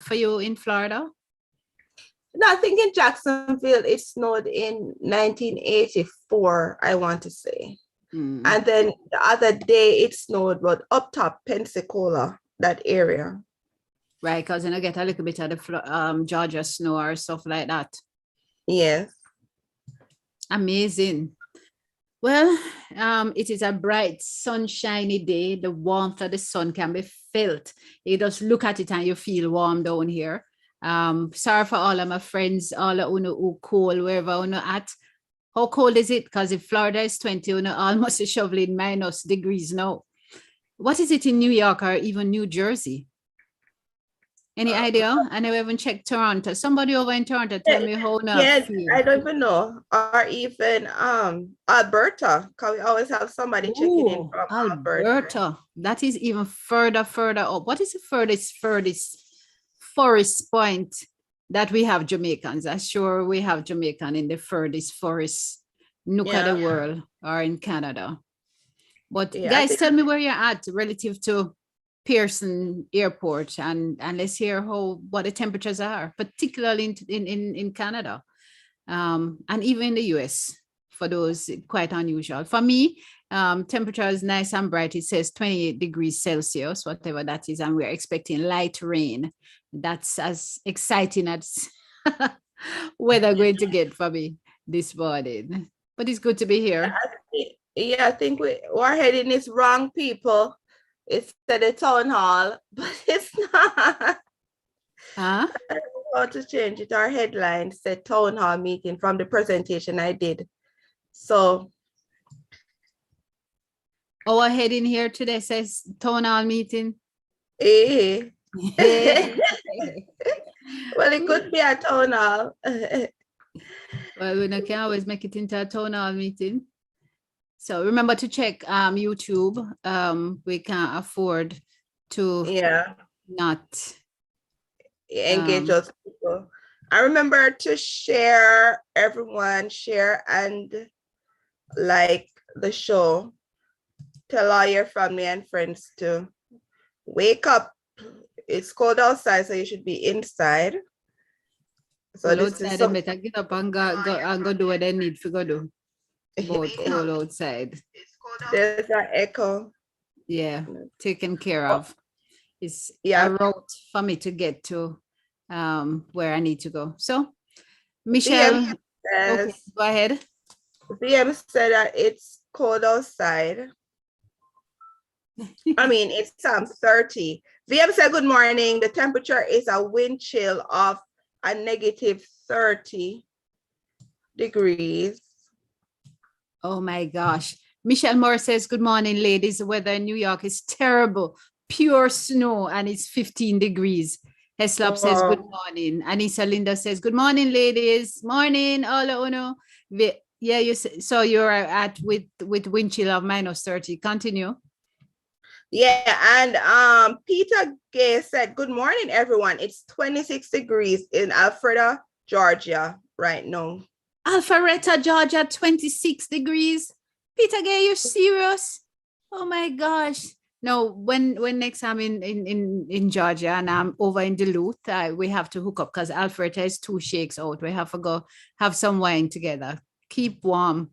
for you in Florida? No, I think in Jacksonville, it snowed in 1984, I want to say. And then the other day it snowed, but up top, Pensacola, that area. Right, because I get a little bit of the Georgia snow or stuff like that. Yes. Amazing. Well, it is a bright, sunshiny day. The warmth of the sun can be felt. You just look at it and you feel warm down here. Sorry for all of my friends, all of you who cold, wherever you at. How cold is it? Because if Florida is 20, almost shoveling minus degrees now. What is it in New York or even New Jersey? Any idea? I never even checked Toronto. Somebody over in Toronto tell me how now. Yes, I don't even know. Or even Alberta, because we always have somebody checking in from Alberta. That is even further up. What is the furthest forest point that we have Jamaicans? I'm sure we have Jamaican in the furthest forest nook of the world or in Canada. But guys, tell me where you're at relative to Pearson Airport, and let's hear what the temperatures are, particularly in Canada, and even in the US. For those, quite unusual. For me, temperature is nice and bright. It says 28 degrees Celsius, whatever that is, and we're expecting light rain. That's as exciting as weather going to get for me this morning. But it's good to be here. I think we're heading this wrong, people. It's at the town hall, but it's not. I don't know how to change it. Our headline said town hall meeting from the presentation I did. So our heading here today says town hall meeting. Well, it could be a town hall. Well, we can always make it into a town hall meeting. So remember to check YouTube. We can't afford to not engage us people. I remember to share, everyone share and like the show. Tell all your family and friends to wake up. It's cold outside, so you should be inside. So well, outside, they better get up and go do what they need to go do. About cold outside. There's an echo. Yeah, taken care of. It's a route for me to get to where I need to go. So, Michelle, okay, go ahead. VM said that it's cold outside. I mean, it's 30. VM said, good morning. The temperature is a wind chill of a negative 30 degrees. Oh my gosh. Michelle Moore says, good morning, ladies. The weather in New York is terrible. Pure snow and it's 15 degrees. Heslop says, good morning. Anissa Linda says, good morning, ladies. Morning, all uno. Yeah, so you're at with wind chill of minus 30. Continue. Yeah, and Peter Gay said, good morning, everyone. It's 26 degrees in Alpharetta, Georgia right now. Alpharetta, Georgia, 26 degrees. Peter Gay, you're serious? Oh my gosh. No, when next I'm in Georgia and I'm over in Duluth, we have to hook up because Alpharetta is 2 shakes out. We have to go have some wine together. Keep warm.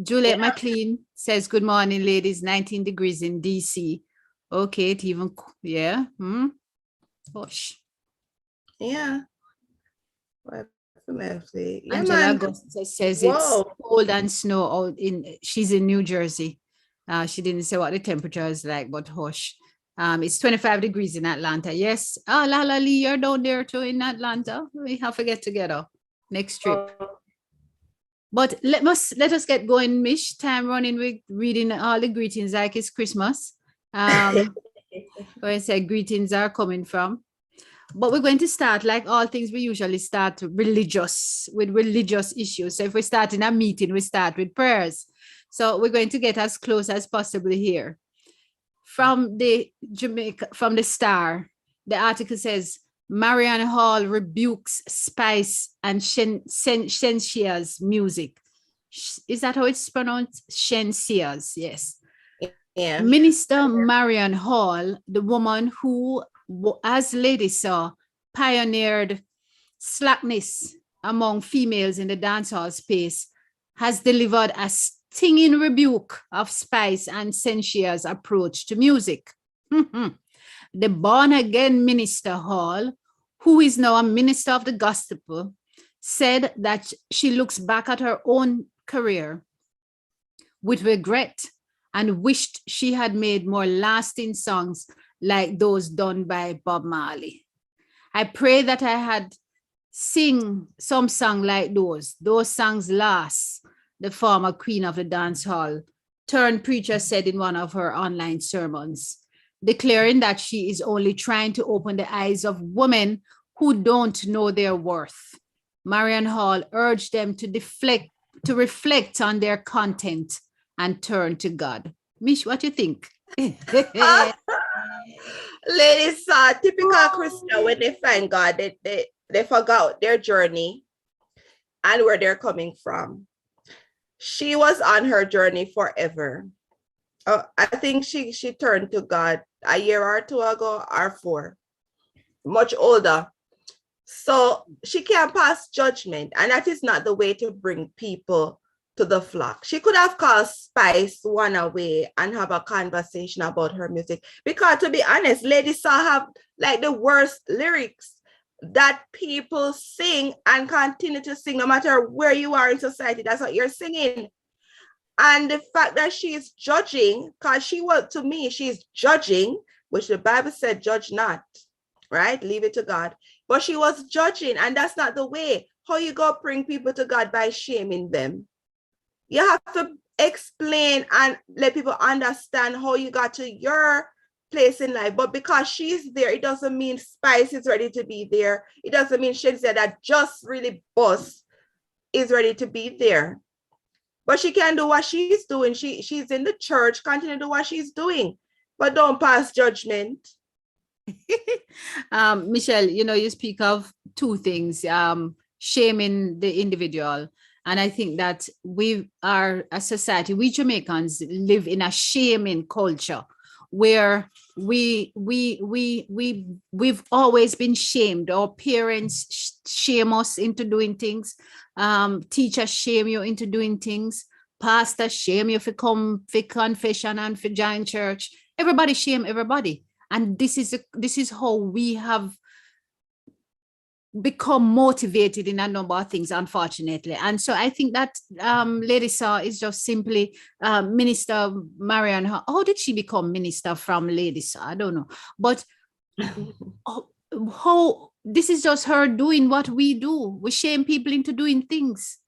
Juliet McLean says, good morning, ladies. 19 degrees in DC. Okay, it even, Gosh. Yeah. Angela Augusta says it's cold and snow out she's in New Jersey. She didn't say what the temperature is like, but hush. It's 25 degrees in Atlanta. Yes. Lala Lee, you're down there too in Atlanta. We have to get together next trip. But let us get going, Mish. Time running with reading all the greetings like it's Christmas. Where I say greetings are coming from. But we're going to start, like all things, we usually start with religious issues. So if we start in a meeting, we start with prayers. So we're going to get as close as possible here. From the Star, the article says, Marion Hall rebukes Spice and Shensia's music. Is that how it's pronounced? Shensia's, yes. Yeah. Minister Marion Hall, the woman who as Lady Saw pioneered slackness among females in the dancehall space, has delivered a stinging rebuke of Spice and Sentia's approach to music. The born-again minister Hall, who is now a minister of the gospel, said that she looks back at her own career with regret and wished she had made more lasting songs like those done by Bob Marley. I pray that I had sing some song like those songs last, the former queen of the dance hall turned preacher said in one of her online sermons, declaring that she is only trying to open the eyes of women who don't know their worth. Marion Hall urged them to reflect on their content and turn to God. Mish, what do you think? Ladies, typical Christian, when they find God, they forgot their journey and where they're coming from. She was on her journey forever. I think she turned to God a year or two ago or 4, much older. So she can't pass judgment, and that is not the way to bring people to the flock. She could have called Spice one away and have a conversation about her music, because to be honest, Lady Saw have like the worst lyrics that people sing and continue to sing no matter where you are in society. That's what you're singing. And the fact that she's judging, because to me, she's judging, which the Bible said, judge not, right? Leave it to God. But she was judging, and that's not the way. How you go bring people to God? By shaming them. You have to explain and let people understand how you got to your place in life. But because she's there, it doesn't mean Spice is ready to be there. It doesn't mean Shakespeare that just really boss is ready to be there. But she can do what she's doing. She's in the church, continue to do what she's doing, but don't pass judgment. Michelle, you speak of two things, shaming the individual. And I think that we are a society, we Jamaicans live in a shaming culture where we've always been shamed. Our parents shame us into doing things. Teachers shame you into doing things. Pastors shame you for come for confession and for join church. Everybody shame everybody. And this is how we have become motivated in a number of things, unfortunately. And so I think that Lady Saw is just simply Minister Marion. How did she become minister from Lady Saw? I don't know. But how this is just her doing what we do. We shame people into doing things.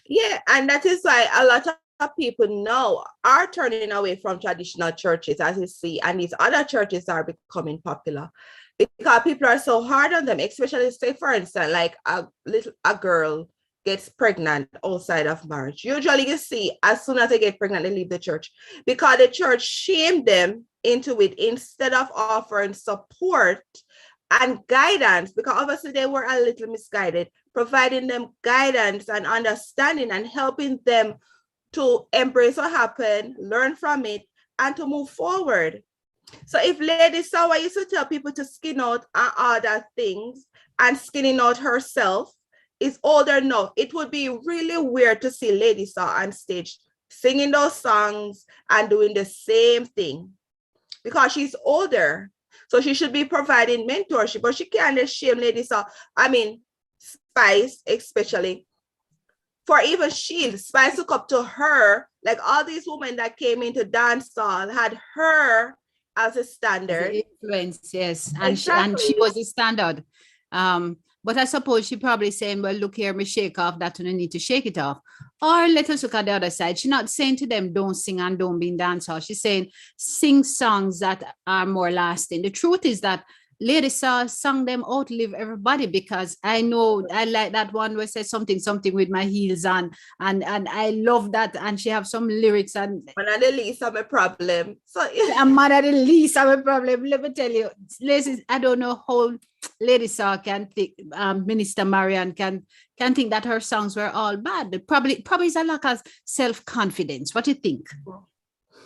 Yeah, and that is why a lot of people now are turning away from traditional churches, as you see, and these other churches are becoming popular because people are so hard on them, especially, say, for instance, like a girl gets pregnant outside of marriage. Usually you see, as soon as they get pregnant, they leave the church because the church shamed them into it instead of offering support and guidance, because obviously they were a little misguided, providing them guidance and understanding and helping them to embrace what happened, learn from it, and to move forward. So if Lady Sawa used to tell people to skin out and other things, and skinning out herself is older now, it would be really weird to see Lady Saw on stage singing those songs and doing the same thing, because she's older. So she should be providing mentorship, but she can't shame Lady Saw. I mean, Spice especially. For even Shield, Spice look up to her, like all these women that came into dancehall had her as a standard. The influence, yes. And, exactly. she was a standard. But I suppose she probably saying, well, look here, me shake off that, and I need to shake it off. Or let us look at the other side. She's not saying to them, don't sing and don't be in dancehall. She's saying, sing songs that are more lasting. The truth is that Lady Saw sung them outlive everybody, because I know I like that one where says something with my heels on, and I love that, and she have some lyrics. And man at the least I'm a problem. So I'm mad at the least I'm a problem. Let me tell you, ladies, I don't know how Lady Saw can think, Minister Marion can think that her songs were all bad. Probably is a lack of self-confidence. What do you think?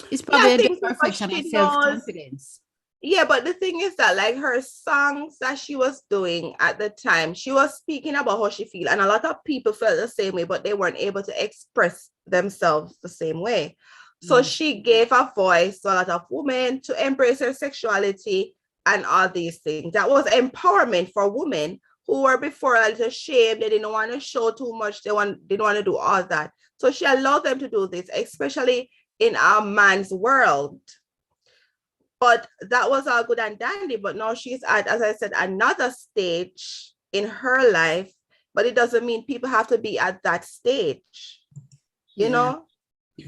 It's probably a perfection of self-confidence. Yeah, but the thing is that like her songs that she was doing at the time, she was speaking about how she feel, and a lot of people felt the same way, but they weren't able to express themselves the same way. So she gave a voice to a lot of women to embrace their sexuality and all these things. That was empowerment for women who were before a little shame. They didn't want to show too much. They didn't want to do all that. So she allowed them to do this, especially in a man's world. But that was all good and dandy. But now she's at, as I said, another stage in her life. But it doesn't mean people have to be at that stage, you know?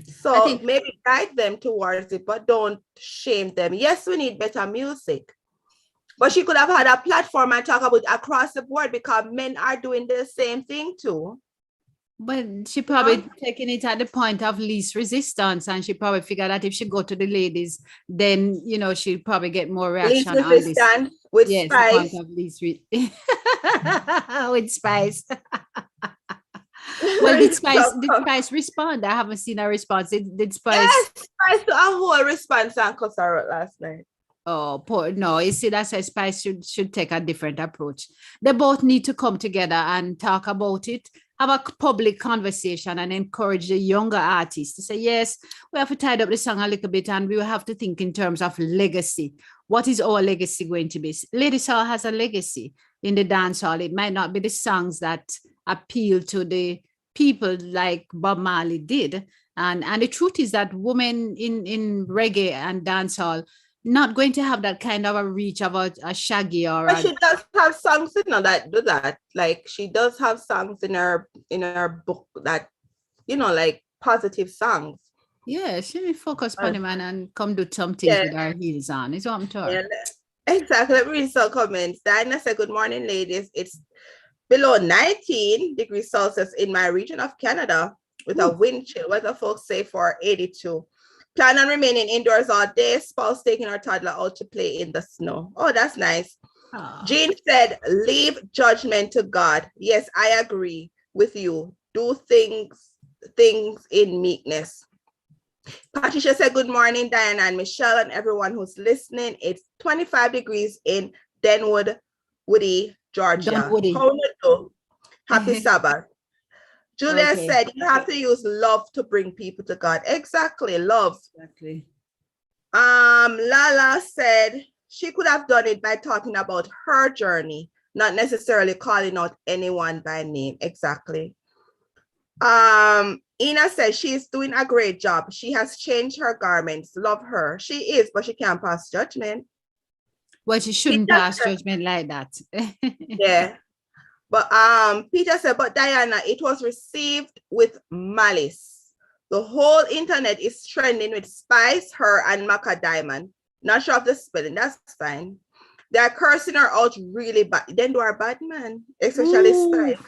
So I think maybe guide them towards it, but don't shame them. Yes, we need better music. But she could have had a platform and talk about across the board, because men are doing the same thing too. But she probably taking it at the point of least resistance, and she probably figured that if she go to the ladies, then you know she'll probably get more reaction least resistance with spice. The point of least with spice. Well, did Spice respond? I haven't seen a response. Did Spice? Yes, Spice to a whole response and cuss her out last night. Oh, poor, no, you see, that's why Spice should take a different approach. They both need to come together and talk about it, have a public conversation, and encourage the younger artists to say, yes, we have to tidy up the song a little bit, and we will have to think in terms of legacy. What is our legacy going to be? Lady Soul has a legacy in the dancehall. It might not be the songs that appeal to the people like Bob Marley did. And the truth is that women in reggae and dancehall not going to have that kind of a reach of a Shaggy or but she does have songs, you know, that do that. Like she does have songs in her book that, you know, like positive songs. Yeah, she may focus on the man and come do some things with her heels on. Is what I'm talking. Exactly. Let me read some comments. Diana said, good morning, ladies. It's below 19 degrees Celsius in my region of Canada with a wind chill. Weather folks say for 82. Plan on remaining indoors all day. Spouse taking our toddler out to play in the snow. Oh, that's nice. Jean said, leave judgment to God. Yes, I agree with you. Do things in meekness. Patricia said, good morning, Diana and Michelle and everyone who's listening. It's 25 degrees in Denwood, Woody, Georgia. Happy Sabbath. Julia said, you have to use love to bring people to God. Exactly, love. Exactly. Lala said she could have done it by talking about her journey, not necessarily calling out anyone by name. Exactly. Ina says she's doing a great job. She has changed her garments. Love her. She is, but she can't pass judgment. Well, she shouldn't pass judgment like that. Yeah. But Peter said, but Diana, it was received with malice. The whole internet is trending with Spice, her, and Maca Diamond. Not sure of the spelling. That's fine. They're cursing her out really bad. Then do our bad man, especially Spice.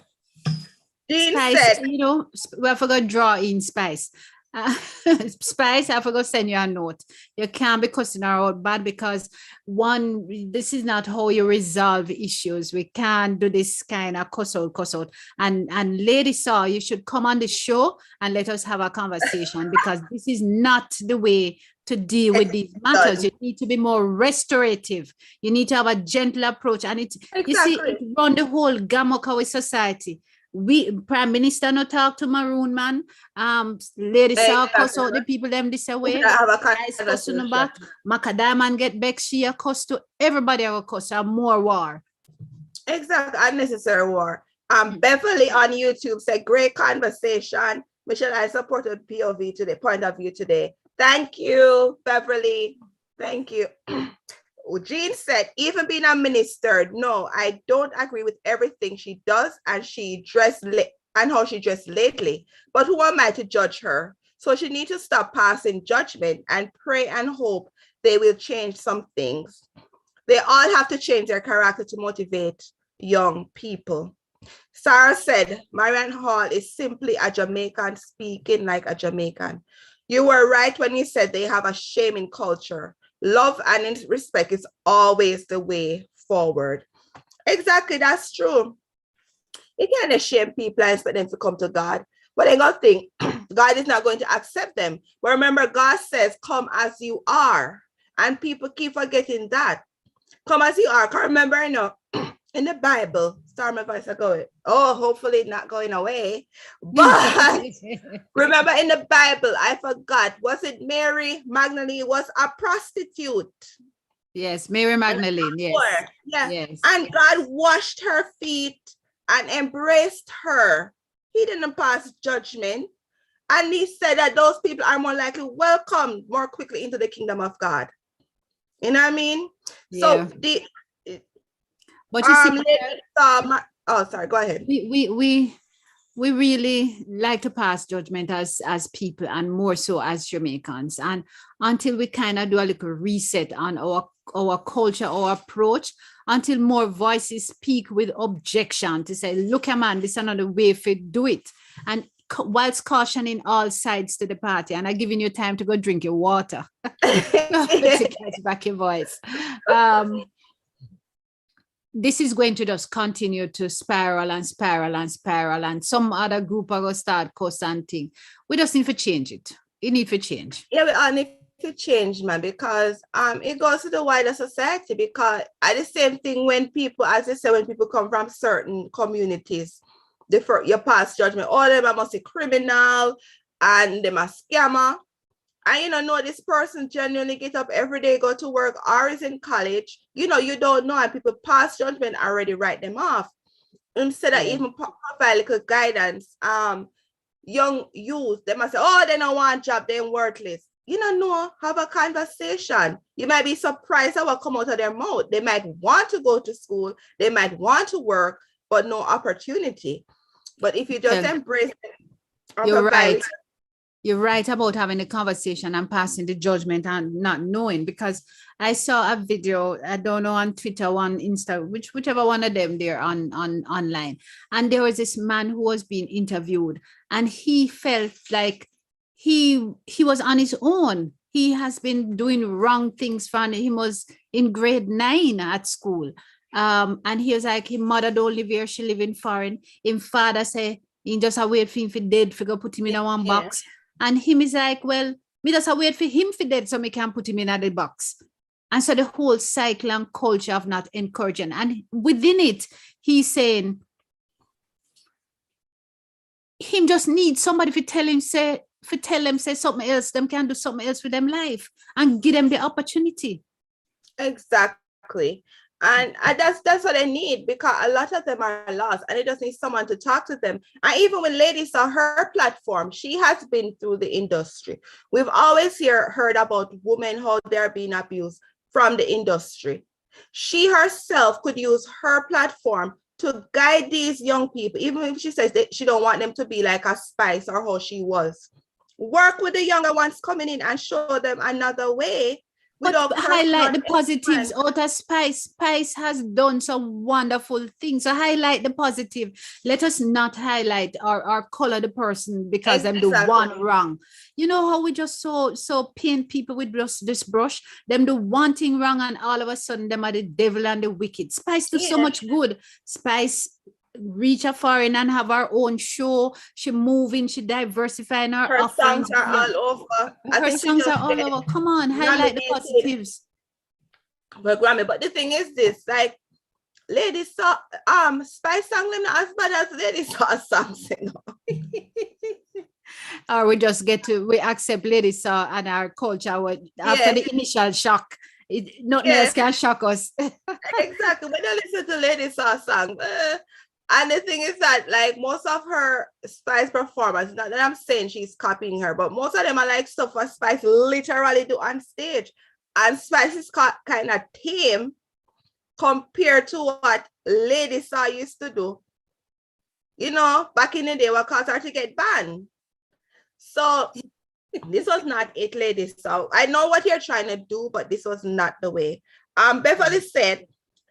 Jean said, you know, we forgot to draw in Spice. Spice, I forgot to send you a note. You can't be cussing her out bad, because one, this is not how you resolve issues. We can't do this kind of cuss out. And Lady Saw, you should come on the show and let us have a conversation, because this is not the way to deal with these matters. You need to be more restorative. You need to have a gentle approach. And you see, it run the whole gamut of our society. We Prime Minister no talk to Maroon man. Lady Saw cuss out the people them this way. Maca Diamond get back, she a cuss to everybody have a cuss, more war. Exactly, unnecessary war. Beverly on YouTube said, great conversation. Michelle, I supported POV today, point of view today. Thank you, Beverly. Thank you. Jean said, even being a minister, no, I don't agree with everything she does and how she dressed lately. But who am I to judge her? So she needs to stop passing judgment and pray and hope they will change some things. They all have to change their character to motivate young people. Sarah said, Marion Hall is simply a Jamaican speaking like a Jamaican. You were right when you said they have a shaming culture. Love and respect is always the way forward. Exactly, that's true. You can't shame people and expect them to come to God. But they got to think, God is not going to accept them. But remember, God says, come as you are. And people keep forgetting that. Come as you are. Can't remember, you know, in the Bible, sorry, my voice are going. Oh, hopefully not going away. But remember in the Bible, I forgot. Was it Mary Magdalene was a prostitute? Yes, Mary Magdalene. Yes. Yeah. Yes. And God washed her feet and embraced her. He didn't pass judgment. And he said that those people are more likely welcomed more quickly into the kingdom of God. You know what I mean? Yeah. So the but you see, oh, sorry, go ahead. We really like to pass judgment as people, and more so as Jamaicans. And until we kind of do a little reset on our culture, our approach, until more voices speak with objection to say, look, man, this is another way to do it. And whilst cautioning all sides to the party, and I'm giving you time to go drink your water to catch back your voice. This is going to just continue to spiral and spiral and spiral, and some other group are going to start something. We just need to change it. It need to change. Yeah, we all need to change, man, because it goes to the wider society. Because the same thing when people, as I say, when people come from certain communities, you pass judgment. All of them must be criminal and them a scammer. And you know, this person genuinely get up every day, go to work, or is in college. You know, you don't know, and people pass judgment already, write them off. Instead of even provide like a guidance, young youth, they must say, oh, they don't want a job, they're worthless. You don't know, have a conversation. You might be surprised at what come out of their mouth. They might want to go to school, they might want to work, but no opportunity. But if you just embrace it, you're right. You're right about having a conversation and passing the judgment and not knowing, because I saw a video, I don't know, on Twitter, on Insta, whichever one of them there on online. And there was this man who was being interviewed, and he felt like he was on his own. He has been doing wrong things from he was in grade 9 at school. And he was like, his mother don't live here, she live in foreign. His father say, he just a wait for him for dead, for go put him in a one box. And him is like, well, me just a wait for him for dead so me can put him in the box. And so the whole cycle and culture of not encouraging. And within it, he's saying, him just needs somebody to tell him, say something else, them can do something else with them life and give them the opportunity. Exactly. And that's what they need, because a lot of them are lost and they just need someone to talk to them. And even when ladies on her platform, she has been through the industry. We've always heard about women, how they're being abused from the industry. She herself could use her platform to guide these young people, even if she says that she don't want them to be like a Spice or how she was. Work with the younger ones coming in and show them another way. But highlight the positives out of Spice. Spice has done some wonderful things. So highlight the positive. Let us not highlight or color the person because them do one wrong. You know how we just so paint people with this brush? Them do one thing wrong and all of a sudden them are the devil and the wicked. Spice do so much good. Spice reach a foreign and have her own show. She moving, she diversifying her offerings. Songs are all over. Her songs are all over. Come on, highlight the positives. But Grammy, but the thing is this, like, ladies saw Spice song them not as bad as ladies saw songs, you know. Or we accept ladies saw and our culture after the initial shock. Nothing else can shock us. Exactly. We don't listen to ladies saw song. And the thing is that, like, most of her Spice performance, not that I'm saying she's copying her, but most of them are like stuff that Spice literally do on stage. And Spice is kind of tame compared to what Lady Saw used to do. You know, back in the day, what caused her to get banned. So this was not it, Lady Saw. I know what you're trying to do, but this was not the way. Beverly said,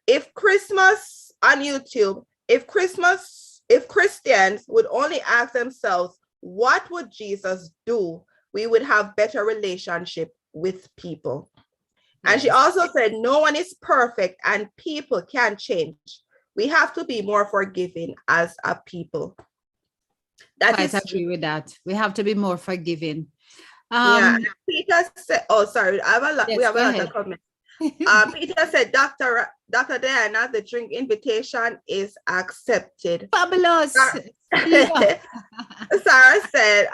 if Christmas on YouTube, if Christians would only ask themselves, what would Jesus do? We would have better relationship with people. Yes. And she also said, no one is perfect and people can change. We have to be more forgiving as a people. I agree with that. We have to be more forgiving. Yeah, Peter said, oh, sorry, I have a lot, Yes, we have go a lot ahead. of comments. Peter said, Dr. Diana, the drink invitation is accepted. Fabulous. Sarah said,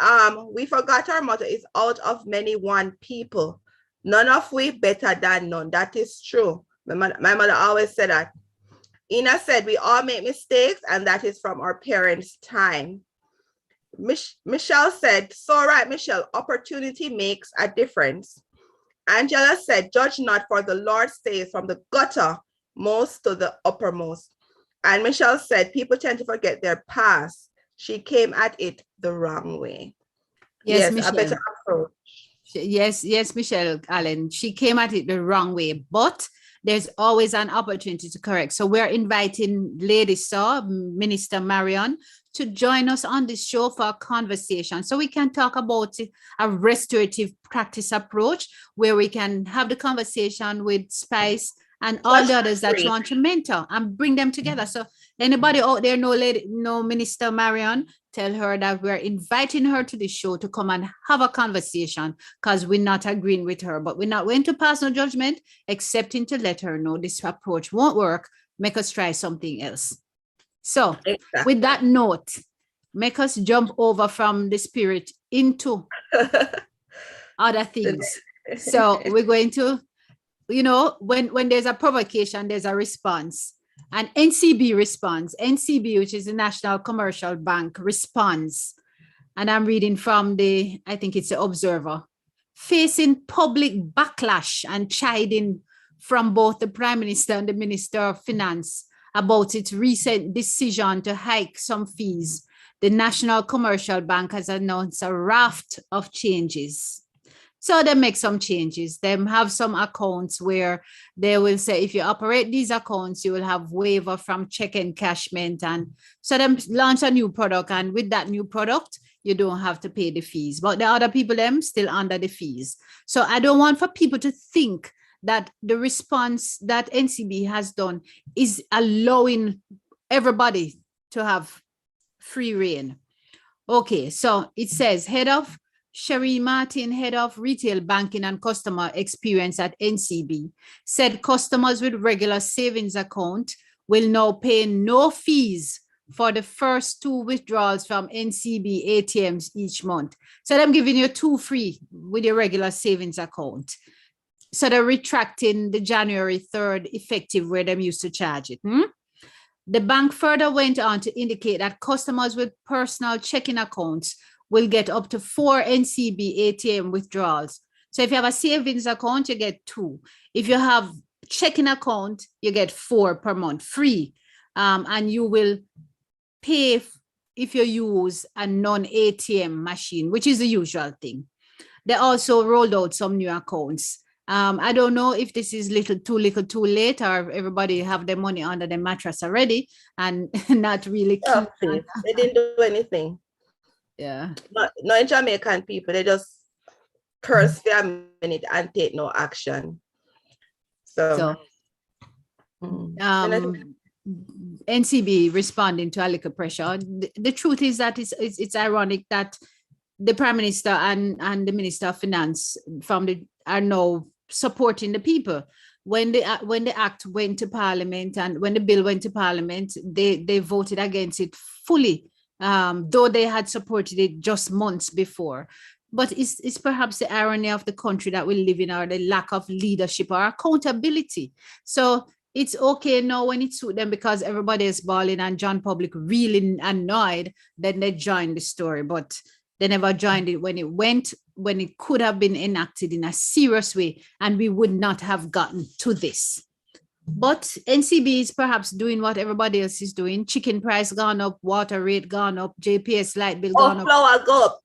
we forgot our motto is out of many one people. None of we better than none. That is true. My mother always said that. Ina said, we all make mistakes, and that is from our parents' time. Michelle said, so right, Michelle, opportunity makes a difference. Angela said, judge not, for the Lord says, from the gutter most to the uppermost. And Michelle said, people tend to forget their past. She came at it the wrong way. Yes, Michelle. A better approach. Yes, Michelle Allen. She came at it the wrong way, but there's always an opportunity to correct. So we're inviting Lady Saw, Minister Marion, to join us on this show for a conversation, so we can talk about a restorative practice approach where we can have the conversation with Spice and all the others that you want to mentor and bring them together. So anybody out there know Minister Marion, tell her that we're inviting her to the show to come and have a conversation, because we're not agreeing with her, but we're not going to pass no judgment, excepting to let her know this approach won't work. Make us try something else. So with that note, make us jump over from the spirit into other things. So we're going to, when there's a provocation, there's a response. And NCB responds. NCB, which is the National Commercial Bank, responds. And I'm reading from I think it's the Observer. Facing public backlash and chiding from both the Prime Minister and the Minister of Finance about its recent decision to hike some fees, the National Commercial Bank has announced a raft of changes. So they make some changes. They have some accounts where they will say, if you operate these accounts, you will have waiver from check encashment. And so they launch a new product. And with that new product, you don't have to pay the fees. But the other people, them still under the fees. So I don't want for people to think that the response that NCB has done is allowing everybody to have free reign. Okay, so it says, head of Sherry Martin, head of retail banking and customer experience at NCB, said customers with regular savings account will now pay no fees for the first 2 withdrawals from NCB ATMs each month. So I'm giving you 2 free with your regular savings account. So they're retracting the January 3rd effective where they used to charge it. The bank further went on to indicate that customers with personal checking accounts will get up to 4 NCB ATM withdrawals. So if you have a savings account, you get 2. If you have checking account, you get 4 per month free. And you will pay if you use a non-ATM machine, which is the usual thing. They also rolled out some new accounts. I don't know if this is too little too late, or everybody have their money under the mattress already and not really keep. They didn't do anything. Yeah. No Jamaican people, they just curse for a minute and take no action. So NCB responding to a little pressure. The truth is that it's ironic that the Prime Minister and the Minister of Finance are now supporting the people. When the act went to Parliament and when the bill went to Parliament, they voted against it fully, though they had supported it just months before. But it's perhaps the irony of the country that we live in, or the lack of leadership or accountability. So it's okay now when it suits them because everybody is balling and John Public really annoyed, then they joined the story. But they never joined it when it could have been enacted in a serious way, and we would not have gotten to this. But NCB is perhaps doing what everybody else is doing. Chicken price gone up, water rate gone up, JPS light bill gone up. Flour go up.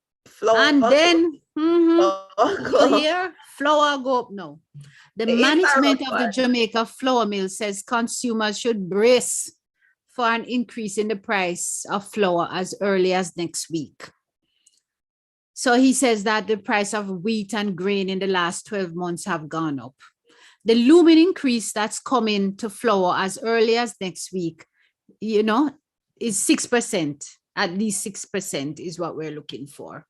Flour go up now. The management of the Jamaica flour mill says consumers should brace for an increase in the price of flour as early as next week. So he says that the price of wheat and grain in the last 12 months have gone up. The looming increase that's coming to flour as early as next week, is 6%. At least 6% is what we're looking for.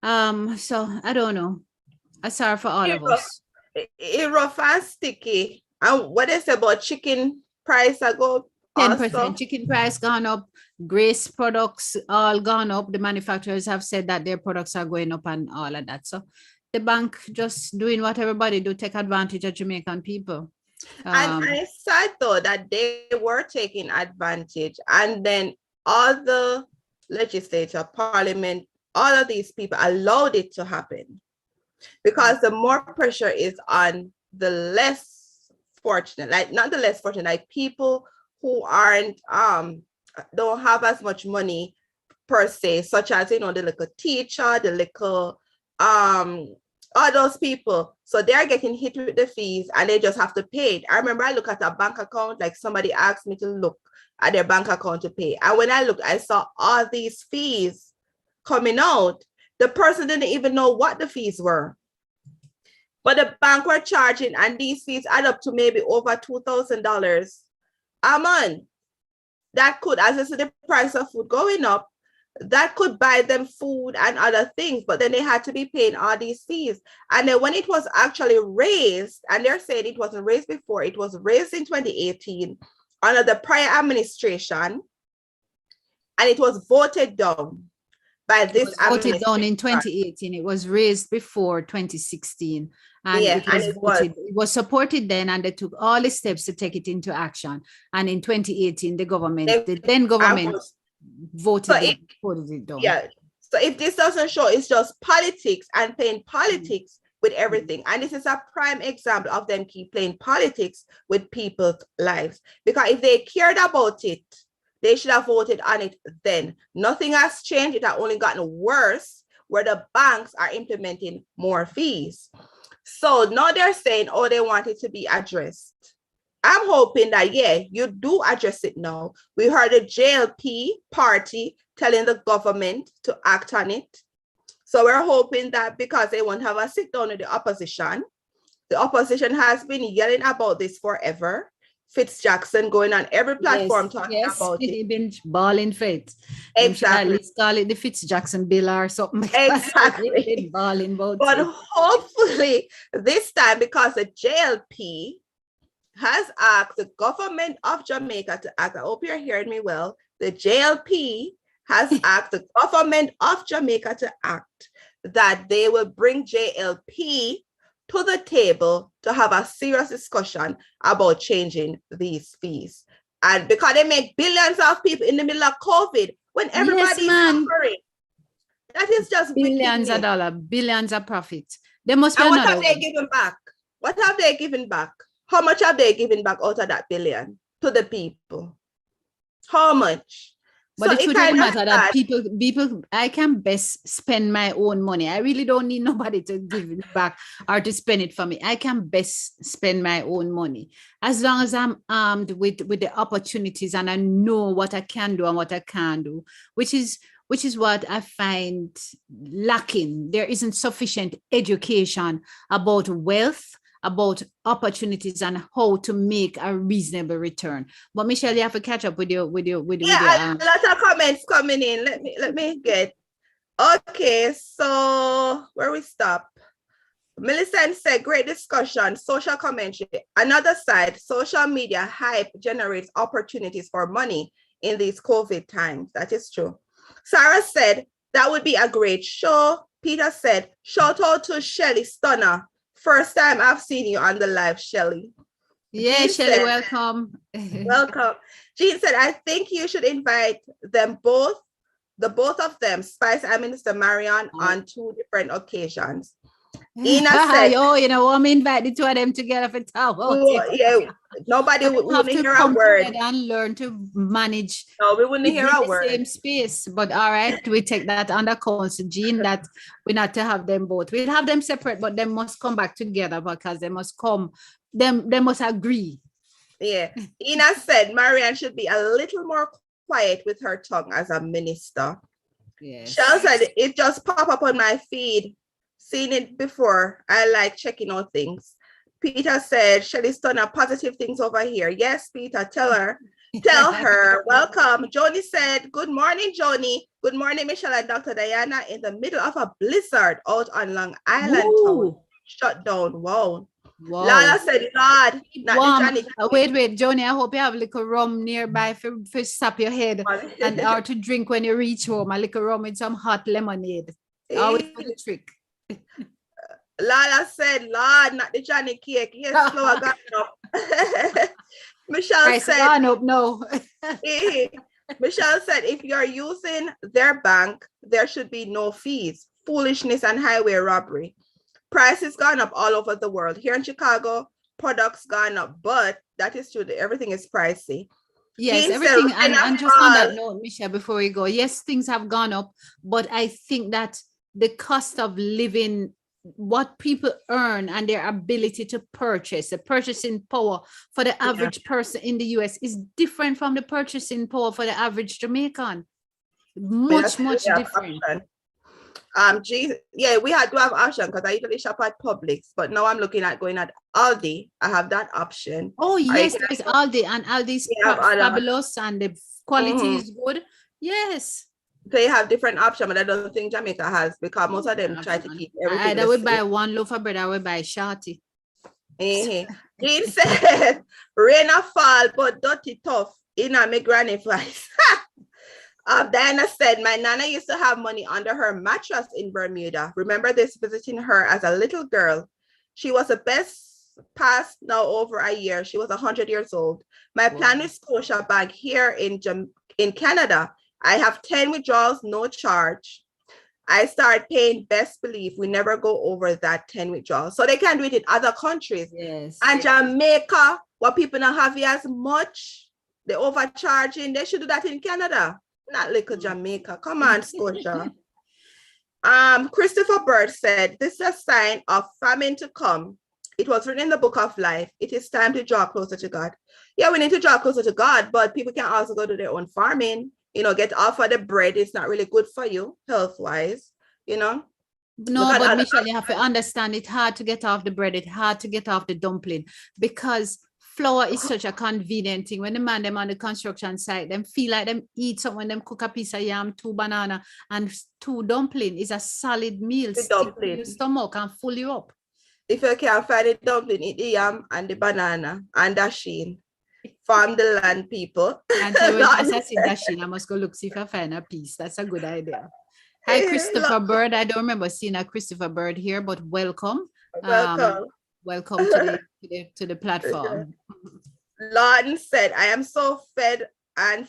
So I don't know. I'm sorry for all of us. It rough and sticky. And what they say about chicken price I go 10% also. chicken price gone up. Grace products all gone up. The manufacturers have said that their products are going up and all of that. So the bank just doing what everybody do, take advantage of Jamaican people. And it's sad though that they were taking advantage, and then all the legislature, parliament, all of these people allowed it to happen, because the more pressure is on the less fortunate, like not the less fortunate, like people who aren't don't have as much money per se, such as, you know, the little teacher, the little all those people. So they're getting hit with the fees and they just have to pay it. I remember I look at a bank account, like somebody asked me to look at their bank account to pay. And when I looked, I saw all these fees coming out. The person didn't even know what the fees were. But the bank were charging, and these fees add up to maybe over $2,000 a month. That could, as I said, the price of food going up, that could buy them food and other things, but then they had to be paying all these fees. And then when it was actually raised, and they're saying it wasn't raised before, it was raised in 2018 under the prior administration, and it was voted down by this administration. Voted down in 2018. It was raised before 2016. And it was supported then, and they took all the steps to take it into action. And in 2018, the then government voted it down. Yeah. So if this doesn't show, it's just politics and playing politics with everything. And this is a prime example of them keep playing politics with people's lives. Because if they cared about it, they should have voted on it then. Nothing has changed. It has only gotten worse, where the banks are implementing more fees. So now they're saying, oh, they want it to be addressed. I'm hoping that, yeah, you do address it now. We heard the JLP party telling the government to act on it. So we're hoping that, because they won't have a sit down with the opposition has been yelling about this forever. Fitz Jackson going on every platform talking about it. He's been balling for it. Exactly. Let's call it the Fitz Jackson bill or something. Exactly. Balling about but it. Hopefully this time, because the JLP has asked the government of Jamaica to act. I hope you're hearing me well. The JLP has asked the government of Jamaica to act, that they will bring JLP to the table to have a serious discussion about changing these fees. And because they make billions of people in the middle of COVID, when everybody is suffering, that is just billions of dollars, billions of profit. They must be. And what have they given back? What have they given back? How much have they given back out of that billion to the people? How much? But the truth of the matter that people, I can best spend my own money. I really don't need nobody to give it back or to spend it for me. I can best spend my own money. As long as I'm armed with the opportunities and I know what I can do and what I can't do, which is what I find lacking. There isn't sufficient education about wealth, about opportunities, and how to make a reasonable return. But Michelle, you have to catch up with your a lot of comments coming in. Let me get. Okay, so where we stop? Millicent said, great discussion, social commentary. Another side, social media hype generates opportunities for money in these COVID times. That is true. Sarah said, that would be a great show. Peter said, shout out to Shelly Stunner. First time I've seen you on the live, Shelly. Yeah, Shelly, welcome. Welcome. Jean said, I think you should invite them both, the both of them, Spice and Minister Marion, on 2 different occasions. Ina said, oh, you know, I'm invited 2 of them together for talk. Yeah, nobody wouldn't hear a word. And learn to manage. No, we wouldn't hear a word. Same space, but all right, we take that under counsel, Jean, that we're not to have them both. We'll have them separate, but they must come back together, because they must come. They must agree. Yeah, Ina said Marianne should be a little more quiet with her tongue as a minister. Yes. Shell said it just popped up on my feed. Seen it before. I like checking out things. Peter said, Shelly's done positive things over here. Yes, Peter, tell her. Tell her, welcome. Joni said, good morning, Joni. Good morning, Michelle and Dr. Diana, in the middle of a blizzard out on Long Island town. Shut down. Wow. Lala said, Lord, not the Johnny. Wait, Joni, I hope you have a little rum nearby for stop your head and or to drink when you reach home, a little rum with some hot lemonade. Always for the trick. Lala said, Lord, not the Johnny cake. Yes, slow, I got it up. Michelle said, up, no. Michelle said, if you're using their bank, there should be no fees. Foolishness and highway robbery. Prices gone up all over the world. Here in Chicago, products gone up, but that is true. Everything is pricey. Yes, Dean everything. said, and just on that note, Michelle, before we go, yes, things have gone up, but I think that the cost of living, what people earn and their ability to purchase, the purchasing power for the average person in the US is different from the purchasing power for the average Jamaican. Much different. Yeah, we had to have option because I usually shop at Publix, but now I'm looking at going at Aldi. I have that option. Oh yes, there's Aldi, and Aldi's fabulous and the quality is good. Yes. They have different options, but I don't think Jamaica has, because most of them try to keep everything. I would buy one loaf of bread, I would buy shorty. Jean said, rain a fall, but dirty tough in a my granny flies. Diana said, my nana used to have money under her mattress in Bermuda. Remember this, visiting her as a little girl. She was the best past now over a year. She was 100 years old. My plan is Scotia Bank here in Canada. I have 10 withdrawals, no charge. I start paying, best believe we never go over that 10 withdrawals. So they can do it in other countries. Yes. And Jamaica, what people don't have as much, they overcharging. They should do that in Canada. Not little Jamaica. Come on, Scotia. Christopher Bird said, this is a sign of famine to come. It was written in the book of life. It is time to draw closer to God. Yeah, we need to draw closer to God, but people can also go to their own farming, get off of the bread. It's not really good for you health-wise, No, but Michelle, you have to understand it's hard to get off the bread. It's hard to get off the dumpling because flour is such a convenient thing. When the man them on the construction site, them feel like them eat something, them cook a piece of yam, 2 banana and 2 dumpling is a solid meal. Stick to your stomach and full you up. If you can't find the dumpling, eat the yam and the banana and dasheen. Farm the land, people. And so when I see dasheen, I must go look, see if I find a piece. That's a good idea. Hi, Christopher Bird. I don't remember seeing a Christopher Bird here, but welcome. Welcome to the platform. Lawton said, I am so fed up and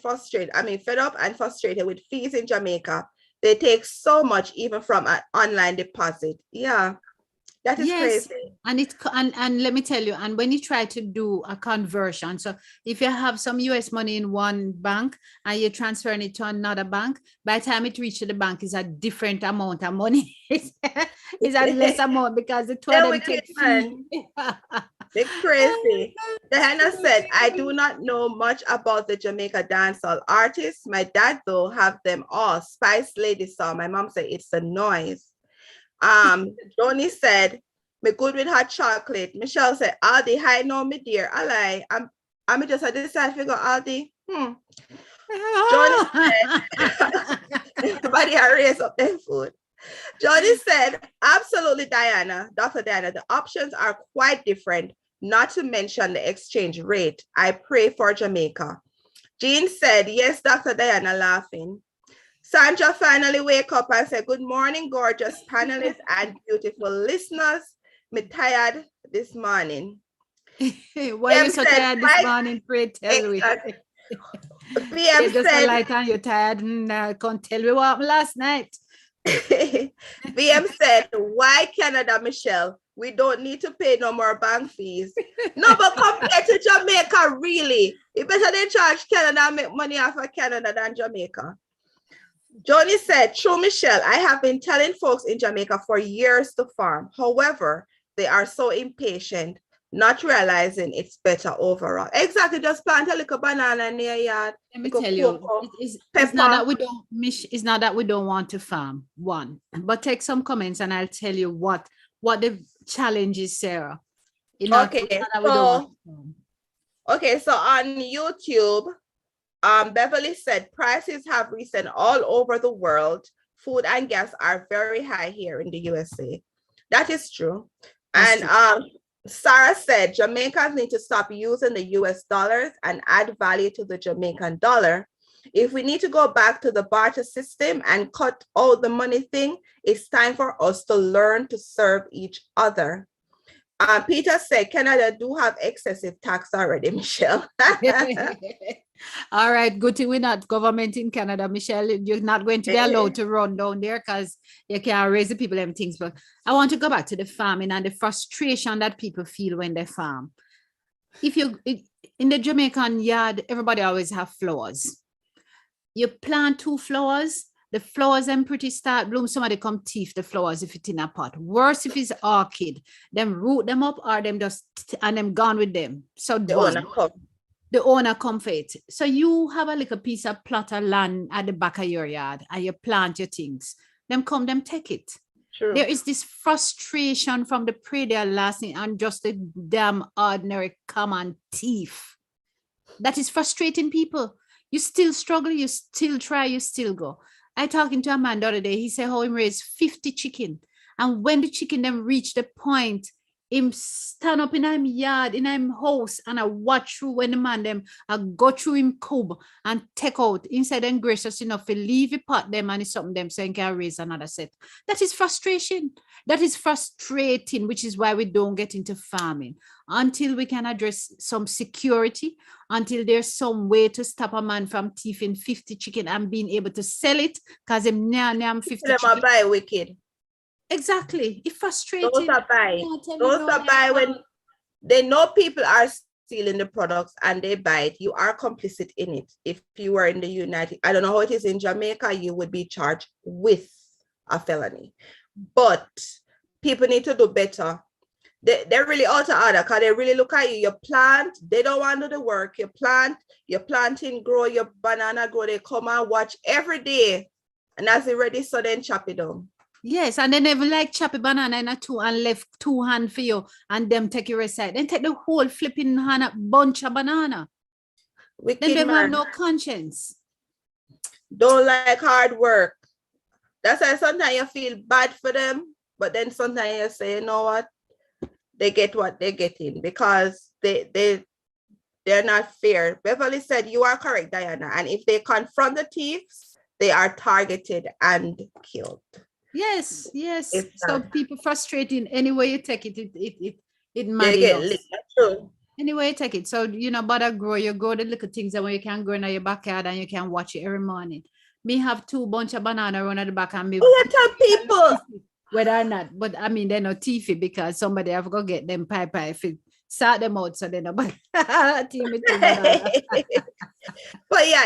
frustrated with fees in Jamaica. They take so much even from an online deposit. Yeah, that is crazy. And let me tell you, and when you try to do a conversion, so if you have some US money in one bank and you're transferring it to another bank, by the time it reaches the bank is a different amount of money. It's a less amount because the two of them take fee. It's crazy. Diana said, I do not know much about the Jamaica dancehall artists. My dad, though, have them all. Spice Lady song. My mom said it's the noise. Joni said, me good with hot chocolate. Michelle said, Aldi, hi, no, me dear. I lie. I'm just at this side figure, Aldi. Joni said, everybody raise up their food. Joni said, absolutely, Diana, Dr. Diana, the options are quite different, not to mention the exchange rate. I pray for Jamaica. Jean said, yes, Dr. Diana, laughing. Sandra finally wake up and said, good morning, gorgeous panelists and beautiful listeners. Me tired this morning. Why are you so tired this morning? Pray tell me. PM just said, like you're tired and can't tell me what happened last night. VM said, why Canada, Michelle? We don't need to pay no more bank fees. No, but compared to Jamaica, really, it better they charge Canada and make money off of Canada than Jamaica. Joni said, true, Michelle, I have been telling folks in Jamaica for years to farm. However, they are so impatient, not realizing it's better overall. Exactly, just plant a little banana in your yard. Let me tell you, it's not that we don't want to farm, one, but take some comments and I'll tell you what the challenge is, Sarah. Okay, so on YouTube, Beverly said, prices have risen all over the world. Food and gas are very high here in the USA. That is true. That's and true. Sarah said, Jamaicans need to stop using the US dollars and add value to the Jamaican dollar. If we need to go back to the barter system and cut out the money thing, it's time for us to learn to serve each other. Peter said, Canada do have excessive tax already, Michelle. All right, good thing we're not government in Canada, Michelle. You're not going to be allowed to run down there because you can't raise the people and things. But I want to go back to the farming and the frustration that people feel when they farm. If you in the Jamaican yard, everybody always have flowers. You plant 2 flowers, the flowers and pretty start bloom. Somebody come thief the flowers if it's in a pot. Worse if it's orchid, them root them up or them just and them gone with them. So the owner come for it. So you have a little piece of plot of land at the back of your yard and you plant your things. Them come, them take it. True. There is this frustration from the prey lasting and just the damn ordinary common thief. That is frustrating people. You still struggle, you still try, you still go. I talking to a man the other day, he said how he raised 50 chicken. And when the chicken them reach the point, him stand up in him yard, in him house, and I watch through when the man them I go through him cube and take out inside and gracious enough to leave it pot them and it's something them so he can raise another set. That is frustration. That is frustrating, which is why we don't get into farming until we can address some security, until there's some way to stop a man from thieving 50 chicken and being able to sell it because him near 50 chicken. Buy wicked. Exactly. It's frustrating. Those are buy when they know people are stealing the products and they buy it. You are complicit in it. If you were in the United, I don't know how it is in Jamaica, you would be charged with a felony. But people need to do better. They're really out of order because they really look at you. You plant, they don't want to do the work. You plant, you're planting, grow your banana, grow, they come and watch every day. And as it ready, so then chop it down. Yes, and they never like chop a banana in a 2 and left 2 hands for you and them take your side. Then take the whole flipping hand up bunch of banana. Wicked then they have no conscience. Don't like hard work. That's why sometimes you feel bad for them, but then sometimes you say, you know what? They get what they're getting because they're not fair. Beverly said, you are correct, Diana. And if they confront the thieves, they are targeted and killed. Yes. So people frustrating any way you take it matters. Any way you take it. So bother grow. You grow the little things that when you can grow in your backyard and you can watch it every morning. Me have 2 bunch of banana run at the back and me. People. Whether or not, but I mean they're not teethy because somebody have to go get them pie if it sort them out so they know. But yeah,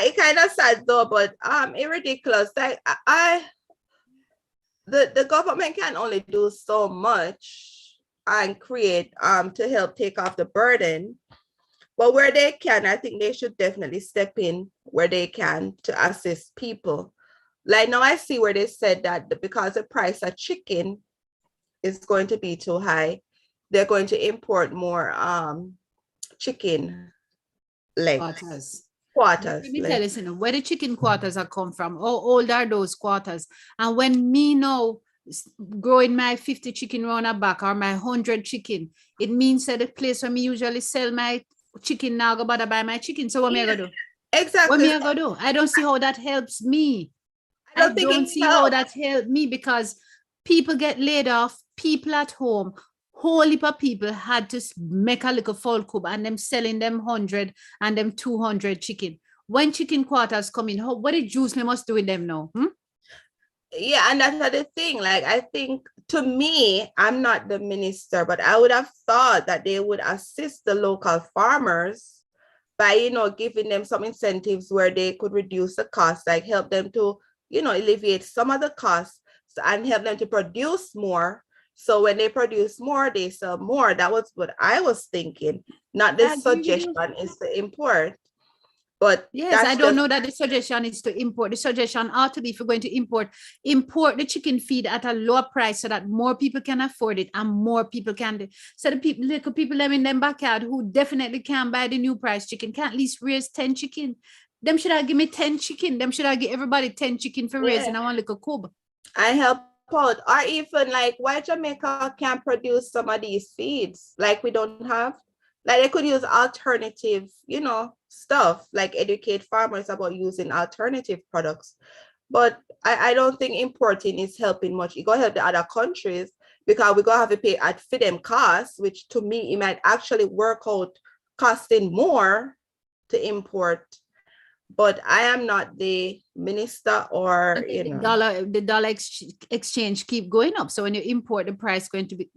it kind of sad though, but it's ridiculous. Like the government can only do so much and create to help take off the burden. But where they can, I think they should definitely step in where they can to assist people. Like now I see where they said that because the price of chicken is going to be too high, they're going to import more chicken legs. Quarters. Let me tell you, where the chicken quarters are come from, how old are those quarters? And when me now growing my 50 chicken round a back or my 100 chicken, it means that the place where me usually sell my chicken now go bother buy my chicken. So what me I gonna do? Exactly. What me I gonna do? I don't see how that helps me. I don't see how that helps me because people get laid off, people at home. Whole heap of people had to make a little full coop and them selling them 100 and them 200 chicken. When chicken quarters come in, what the juice we must do with them now? Yeah, and that's the thing. Like, I think to me, I'm not the minister, but I would have thought that they would assist the local farmers by, giving them some incentives where they could reduce the cost, like help them to, alleviate some of the costs and help them to produce more. So when they produce more, they sell more. That was what I was thinking. Not the suggestion is to import. But yes, I don't know that the suggestion is to import. The suggestion ought to be, if you're going to import the chicken feed at a lower price so that more people can afford it and more people can. So the little people in them backyard who definitely can buy the new price chicken can at least raise 10 chicken. them should have give me 10 chicken. Them should have give everybody 10 chicken for raising. I want like a cub. I help out. Or even like why Jamaica can't produce some of these feeds like we don't have. Like they could use alternative, stuff, like educate farmers about using alternative products. But I don't think importing is helping much. It gonna help the other countries because we're gonna have to pay at for them costs, which to me it might actually work out costing more to import. But I am not the minister or the dollar exchange keep going up. So when you import, the price going to be.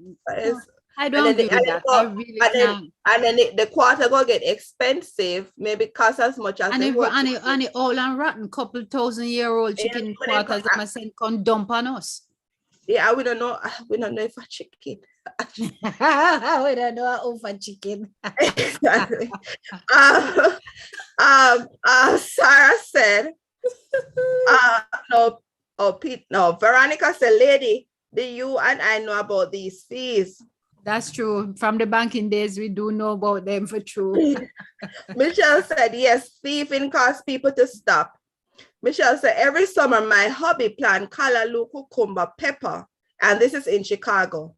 I don't agree with that. I really can't. And then the quarter go get expensive, maybe cost as much as and it all and rotten couple 1,000-year-old chicken quarters that must send con dump on us. Yeah, we don't know. We don't know if a chicken. We don't know if a chicken. Exactly. Sarah said, Veronica said, lady, do you and I know about these fees? That's true. From the banking days, we do know about them for true. Michelle said, yes, thieving caused people to stop. Michelle said, every summer, my hubby plant callaloo, cucumber, pepper, and this is in Chicago.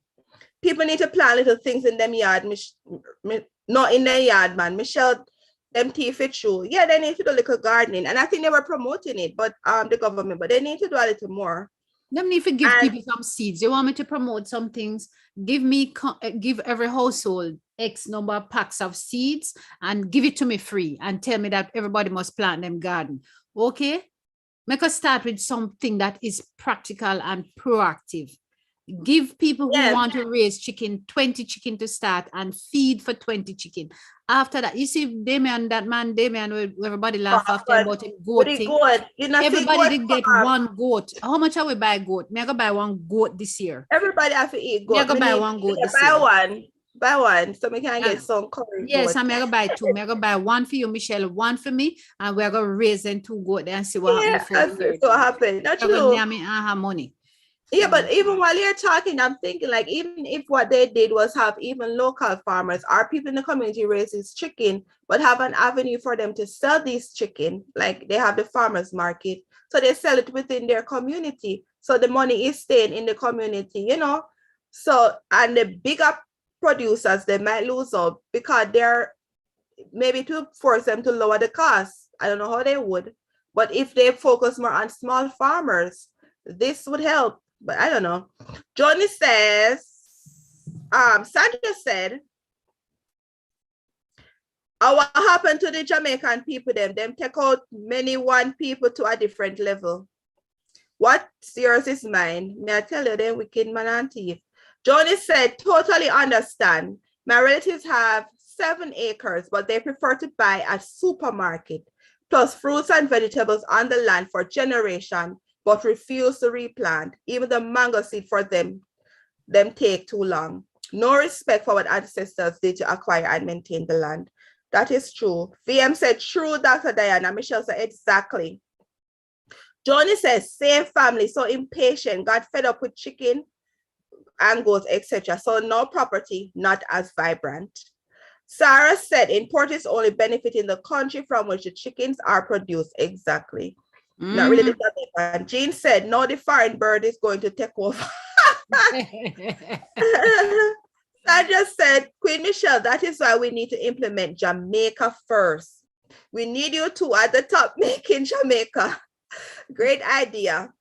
People need to plant little things in them yard, not in their yard, man. Michelle, them thief it true. Yeah, they need to do a little gardening, and I think they were promoting it, but the government, but they need to do a little more. Them need to give people some seeds. You want me to promote some things? Give every household X number of packs of seeds and give it to me free and tell me that everybody must plant them garden. Okay? Make us start with something that is practical and proactive. Give people who want to raise chicken 20 chicken to start and feed for 20 chicken. After that, you see Damien, everybody laugh after about a goat thing. Everybody did get one goat. How much are we buy goat? Me I go buy one goat this year. Everybody have to eat goat. Me I go buy one goat this year. Buy one, so we can get some curry. Yes, I'm gonna buy two. I'm gonna buy one for you, Michelle, one for me, and we're gonna raise them two goat and see what happens. That's what happened. That's true. Have money. Yeah, but even while you're talking, I'm thinking like even if what they did was have even local farmers or people in the community raises chicken, but have an avenue for them to sell these chicken, like they have the farmers market, so they sell it within their community. So the money is staying in the community, So, and the bigger producers, they might lose out because they're maybe to force them to lower the cost. I don't know how they would, but if they focus more on small farmers, this would help. But I don't know. Johnny says, Sandra said, what happened to the Jamaican people? Them take out many one people to a different level. What's yours is mine. May I tell you, them wicked man and thief. Johnny said, totally understand. My relatives have 7 acres, but they prefer to buy at supermarket, plus fruits and vegetables on the land for generation, but refuse to replant. Even the mango seed for them take too long. No respect for what ancestors did to acquire and maintain the land. That is true. VM said, true, Dr. Diana. Michelle said, exactly. Johnny says, same family, so impatient, got fed up with chicken and goats, etc. So no property, not as vibrant. Sarah said, import is only benefiting the country from which the chickens are produced. Exactly. Not really the Jamaican. Jean said, no, the foreign bird is going to take over. I just said, Queen Michelle, that is why we need to implement Jamaica first. We need you two at the top making Jamaica. Great idea.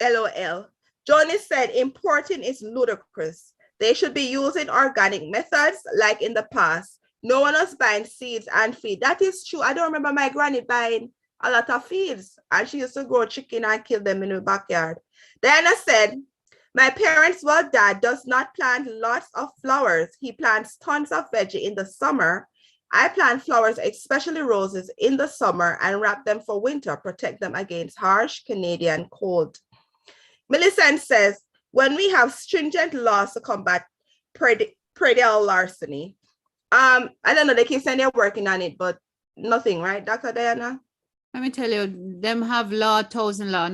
LOL. Johnny said, importing is ludicrous. They should be using organic methods like in the past. No one was buying seeds and feed. That is true. I don't remember my granny buying a lot of feeds, and she used to grow chicken and kill them in the backyard. Diana said, my parents' dad does not plant lots of flowers. He plants tons of veggie in the summer. I plant flowers, especially roses, in the summer and wrap them for winter, protect them against harsh Canadian cold. Millicent says, when we have stringent laws to combat predial larceny, I don't know, they keep saying they're working on it, but nothing, right, Dr. Diana? Let me tell you, them have law, 1,000 law.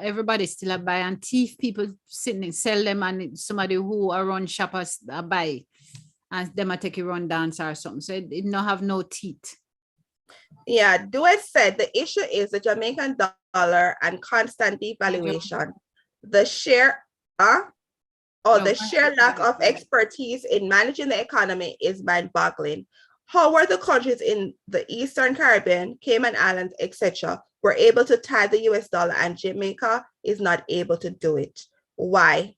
Everybody still a buy, and thief people sitting sell them, and somebody who are run shoppers buy, and them a take a run dance or something. So it don't have no teeth. Yeah, Duet said the issue is the Jamaican dollar and constant devaluation. The sheer lack of expertise in managing the economy is mind-boggling. How were the countries in the Eastern Caribbean, Cayman Islands, etc., were able to tie the US dollar and Jamaica is not able to do it? Why?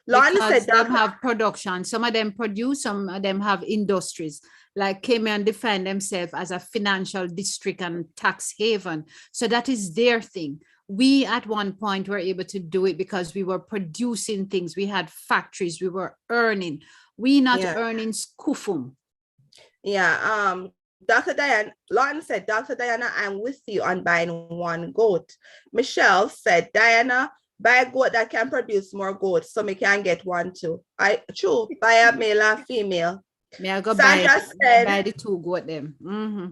Lorna said they have production. Some of them produce, some of them have industries. Like Cayman define themselves as a financial district and tax haven. So that is their thing. We at one point were able to do it because we were producing things. We had factories, we were earning. We not earning skufum. Yeah, Dr. Diana, Lawton said, Dr. Diana, I'm with you on buying one goat. Michelle said, Diana, buy a goat that can produce more goats so we can get one too. True, buy a male and female. May I go Sandra buy the two goat them. Mm-hmm.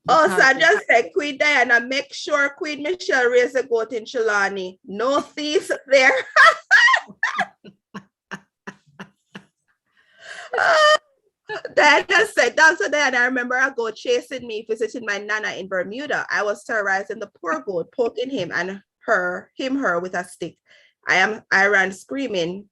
Sandra said, Queen Diana, make sure Queen Michelle raise a goat in Trelawney. No thieves there. Diana said, Dr. Diana, I remember a goat chasing me, visiting my nana in Bermuda. I was terrorizing the poor goat, poking him and her with a stick. I ran screaming.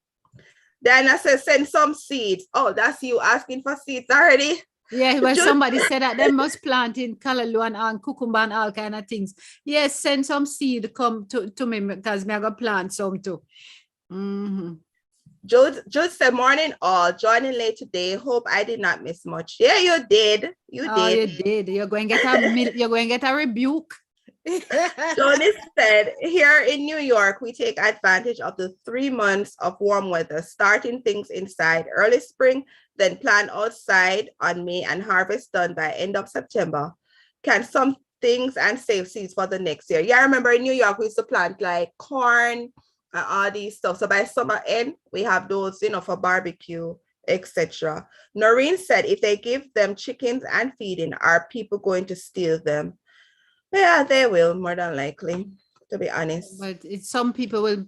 Diana says, send some seeds. Oh, that's you asking for seeds already? Yeah, well, somebody said that they must plant in Callaloo and cucumber and all kind of things. Yes, send some seed come to me because I'm going to plant some too. Mm-hmm. Jude said, morning all, joining late today. Hope I did not miss much. Yeah, you did. You did. You're going to get a rebuke. Jonas said, here in New York, we take advantage of the 3 months of warm weather, starting things inside early spring, then plant outside on May and harvest done by end of September. Can some things and save seeds for the next year? Yeah, I remember in New York, we used to plant like corn and all these stuff. So by summer end, we have those, for barbecue, etc. Noreen said, if they give them chickens and feeding, are people going to steal them? Yeah, they will, more than likely, to be honest. But some people will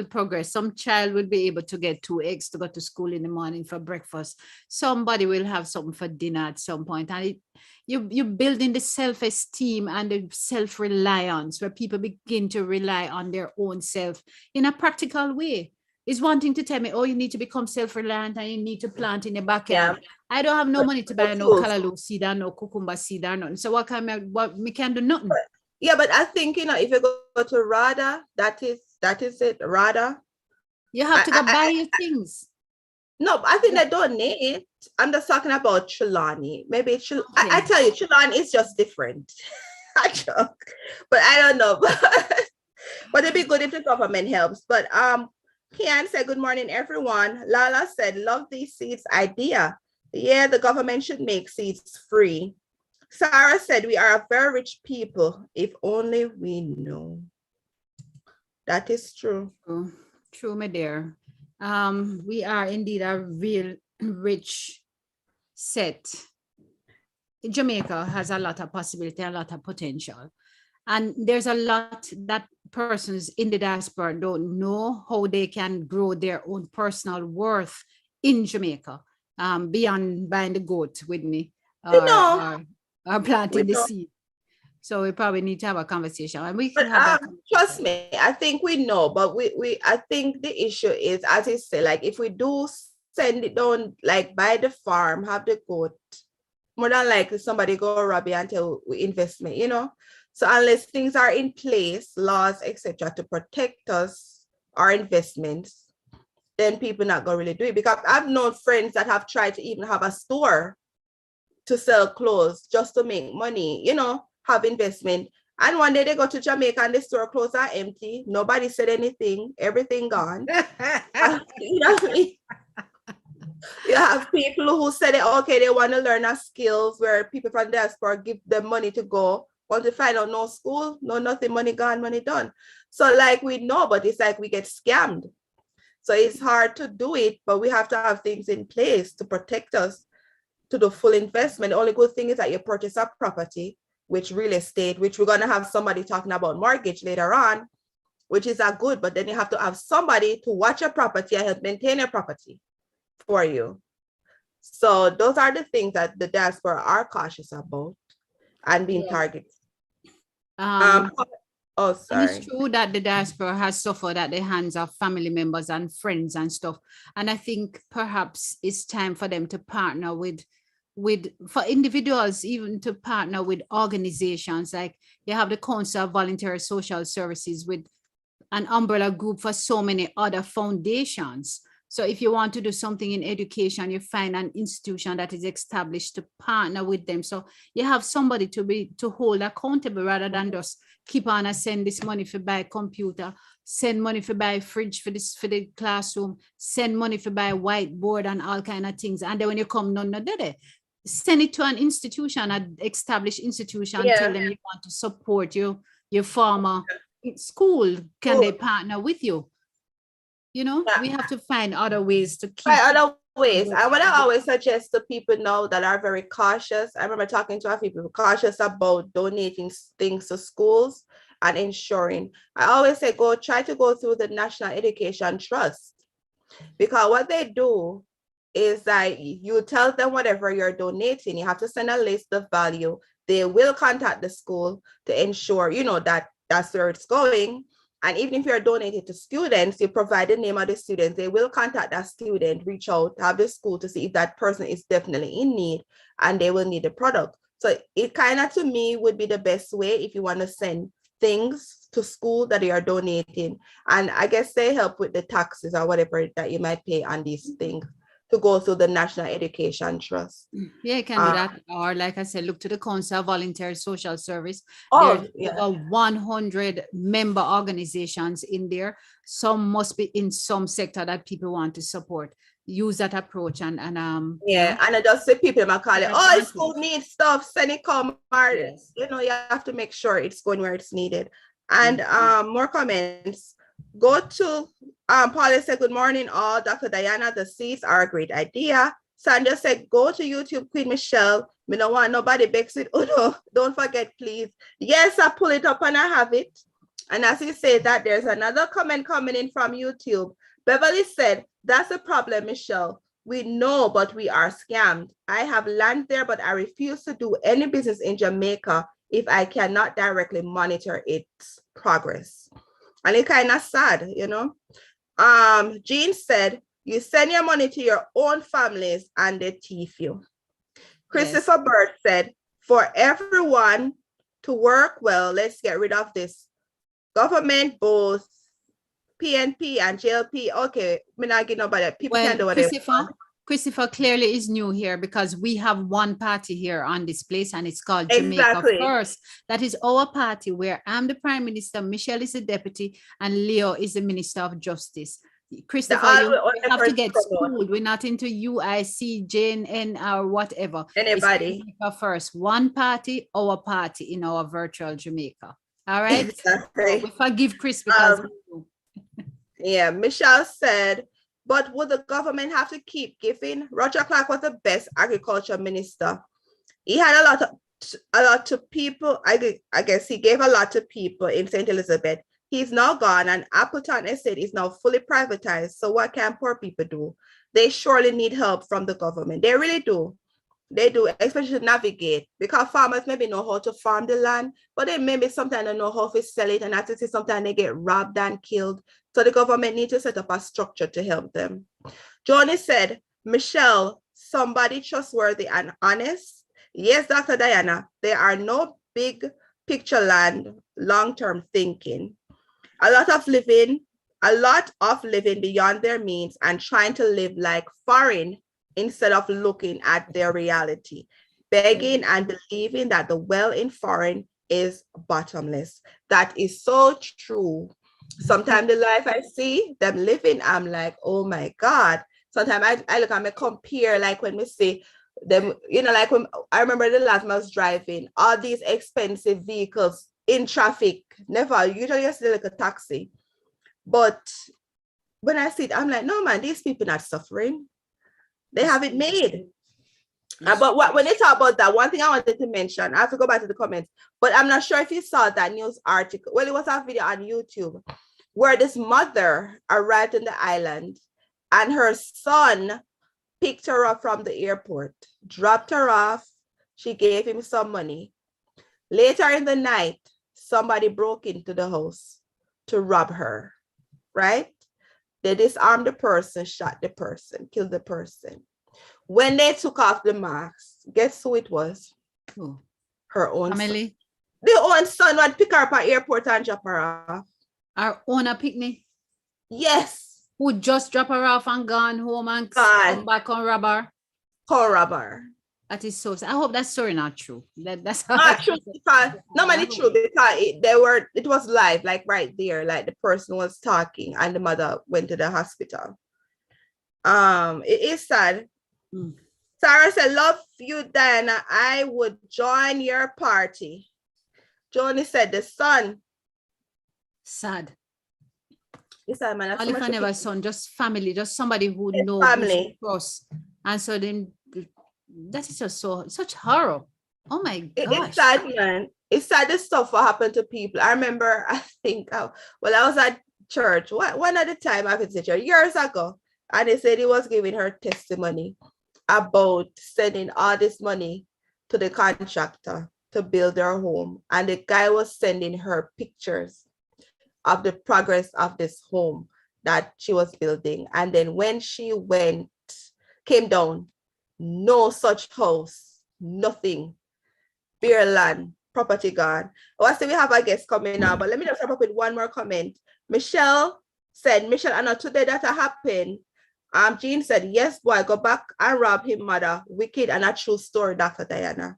progress. Some child will be able to get 2 eggs to go to school in the morning for breakfast. Somebody will have something for dinner at some point. And you're building the self-esteem and the self-reliance where people begin to rely on their own self in a practical way. Is wanting to tell me, oh, you need to become self-reliant and you need to plant in the backyard. Yeah. I don't have no money to buy no callaloo seed or no cucumber seed or nothing. So what we can do nothing. Yeah, but I think, if you go to RADA, that is it, RADA. You have to go buy your things. No, I think they don't need it. I'm just talking about Trelawney. Maybe I tell you, Trelawney is just different. I joke, but I don't know. But it'd be good if the government helps. But Kian said, good morning, everyone. Lala said, love these seeds idea. Yeah, the government should make seeds free. Sarah said, we are a very rich people, if only we know. That is true. True, my dear. We are indeed a real rich set. Jamaica has a lot of possibility, a lot of potential. And there's a lot that persons in the diaspora don't know how they can grow their own personal worth in Jamaica, beyond buying the goat with me or planting the seed. So we probably need to have a conversation. And we can have trust me, I think we know, but I think the issue is, as I say, like if we do send it down, like by the farm, have the goat, more than likely somebody go rob it until we investment, So unless things are in place, laws, etc., to protect us, our investments, then people not gonna really do it. Because I've known friends that have tried to even have a store to sell clothes just to make money, have investment. And one day they go to Jamaica and the store clothes are empty. Nobody said anything. Everything gone. You know what I mean? You have people who said, okay, they want to learn a skills where people from the diaspora give them money to go. Want to find out no school, no nothing, money gone, money done. So like we know, but it's like we get scammed. So it's hard to do it, but we have to have things in place to protect us to the full investment. The only good thing is that you purchase a property, which real estate, which we're going to have somebody talking about mortgage later on, which is a good, but then you have to have somebody to watch your property and help maintain your property for you. So those are the things that the diaspora are cautious about. and being targeted. Oh, sorry. And it's true that the diaspora has suffered at the hands of family members and friends and stuff. And I think perhaps it's time for them to partner with for individuals, even to partner with organizations. Like you have the Council of Voluntary Social Services with an umbrella group for so many other foundations. So if you want to do something in education, you find an institution that is established to partner with them. So you have somebody to hold accountable rather than just keep on and send this money for buy a computer, send money for buy a fridge for the classroom, send money for buy a whiteboard and all kind of things. And then when you come, no, send it to an institution, an established institution, tell them you want to support your former school. Can they partner with you? You know, we have to find other ways to keep. Other ways. And what I always suggest to people now that are very cautious, I remember talking to a few people cautious about donating things to schools and ensuring. I always say, try to go through the National Education Trust, because what they do is that you tell them whatever you're donating, you have to send a list of value. They will contact the school to ensure, that that's where it's going. And even if you're donating to students, you provide the name of the students, they will contact that student, reach out, have the school to see if that person is definitely in need and they will need the product. So it kind of, to me, would be the best way if you want to send things to school that you are donating. And I guess they help with the taxes or whatever that you might pay on these things to go through the National Education Trust. Yeah, you can do that. Or like I said, look to the Council of Voluntary Social Service. There's over 100 member organizations in there. Some must be in some sector that people want to support. Use that approach and and I just say people might call it, school needs stuff, send it come. You have to make sure it's going where it's needed. And more comments. Go to Paula said, good morning all. Dr. Diana, the seeds are a great idea. Sandra said, go to YouTube, Queen Michelle. We don't want nobody begs it. Oh no, don't forget, please. Yes, I pull it up and I have it. And as you say that, there's another comment coming in from YouTube. Beverly said, that's the problem, Michelle. We know, but we are scammed. I have land there, but I refuse to do any business in Jamaica if I cannot directly monitor its progress. And it's kind of sad, Jean said, you send your money to your own families and they thief you. Christopher Bird said, for everyone to work well, let's get rid of this government, both PNP and JLP. Okay, me not get nobody. People can do whatever. Christopher clearly is new here because we have one party here on this place and it's called Jamaica First. That is our party where I'm the Prime Minister, Michelle is the Deputy, and Leo is the Minister of Justice. Christopher, you have to get schooled. We're not into UIC, JNN, or whatever. Anybody. It's Jamaica First. One party, our party in our virtual Jamaica. All right? Exactly. So we forgive Chris because Michelle said, but would the government have to keep giving? Roger Clark was the best agriculture minister. He had a lot to people. I guess he gave a lot to people in St. Elizabeth. He's now gone and Appleton Estate is now fully privatized. So what can poor people do? They surely need help from the government. They really do. They do, especially to navigate, because farmers maybe know how to farm the land, but they maybe sometimes don't know how to sell it, and after sometimes they get robbed and killed. So the government needs to set up a structure to help them. Johnny said, Michelle, somebody trustworthy and honest. Yes, Dr. Diana, there are no big picture land, long-term thinking. A lot of living beyond their means and trying to live like foreign instead of looking at their reality, begging and believing that the well in foreign is bottomless. That is so true. Sometimes the life I see them living, I'm like, oh my God. Sometimes I look and I compare, like when we see them, like when I remember the last time I was driving, all these expensive vehicles in traffic, never, usually I see like a taxi. But when I see it, I'm like, no man, these people not suffering. They have it made. But when they talk about that, one thing I wanted to mention, I have to go back to the comments, but I'm not sure if you saw that news article. Well, it was a video on YouTube where this mother arrived in the island and her son picked her up from the airport, dropped her off. She gave him some money. Later in the night, somebody broke into the house to rob her, right? They disarmed the person, shot the person, killed the person. When they took off the mask, guess who it was? Oh. Her own Family. son. The own son would pick her up at airport and drop her off. Our owner picnic? Yes. Who just drop her off and gone home and come back on rubber? Con rubber. That is so sad. I hope that story not true. That's not true because normally true because it was live, like right there, like the person was talking and the mother went to the hospital. It is sad. Sarah said, "Love you, Diana. I would join your party." Joni said, "The son." Sad. Yes, I man. If I never son, just family, just somebody who knows family. And so then that is just such horror. Oh my gosh. It's sad, man. It's sad the stuff what happened to people. I remember, I think, I was at church, one at the time I visited church years ago, and they said he was giving her testimony about sending all this money to the contractor to build her home. And the guy was sending her pictures of the progress of this home that she was building. And then when she came down, no such house, nothing, bare land, property gone. I say we have a guest coming now, but let me just wrap up with one more comment. Michelle said, I know today that happened. Jean said, yes, boy, go back and rob him, mother. Wicked and a true story, Dr. Diana.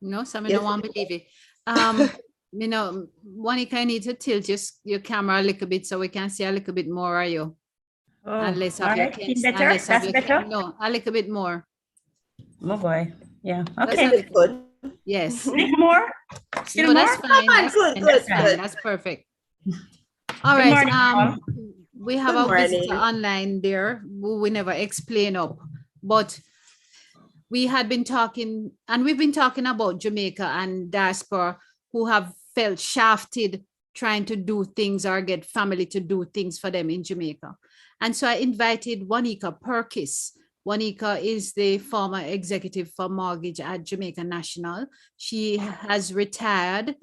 No, some don't want to believe it. You know, Monica, I need to tilt your camera a little bit so we can see a little bit more of you. Oh, unless all right. Better? That's better? No, a little bit more. Oh boy. Yeah. Okay. That's good. Yes. More? Still more? That's fine. Good. That's perfect. All right. Morning, we have a visitor online there who we never explain up, but we had been talking, and we've been talking about Jamaica and diaspora who have felt shafted trying to do things or get family to do things for them in Jamaica. And so I invited Juanica Perkis. Juanica is the former executive for mortgage at Jamaica National. She has retired.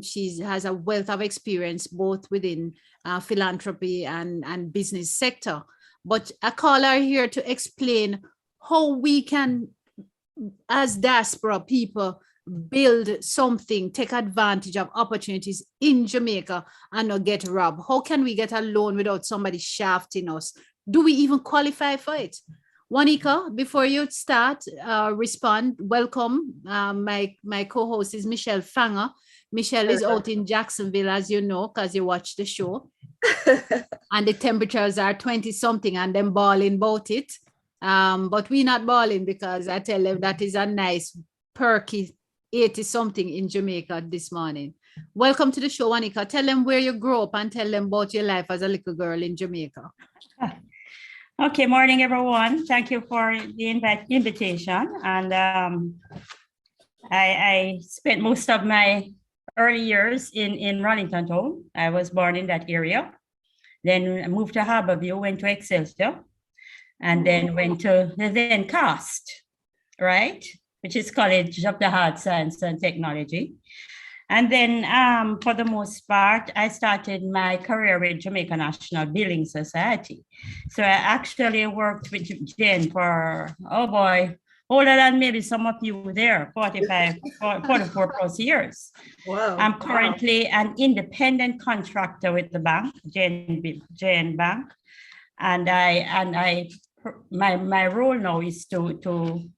She has a wealth of experience both within philanthropy and business sector. But I call her here to explain how we can, as diaspora people, build something, take advantage of opportunities in Jamaica and not get robbed. How can we get a loan without somebody shafting us? Do we even qualify for it? Juanica, before you start, respond, welcome. My co-host is Michelle Fanger. Michelle is out in Jacksonville, as you know, because you watch the show. And the temperatures are 20 something and them balling about it. But we're not balling because I tell them that is a nice, perky 80 something in Jamaica this morning. Welcome to the show, Juanica. Tell them where you grew up and tell them about your life as a little girl in Jamaica. Okay, morning, everyone. Thank you for the invitation. And I spent most of my early years in Rollington Town. I was born in that area. Then I moved to Harborview, went to Excelsior, and then went to the then CAST, right? Which is College of the Hard Science and Technology. And then for the most part, I started my career with Jamaica National Building Society. So I actually worked with Jen for, oh boy, older than maybe some of you there, 44 plus years. Wow. I'm currently an independent contractor with the bank, Jen Bank. And my role now is to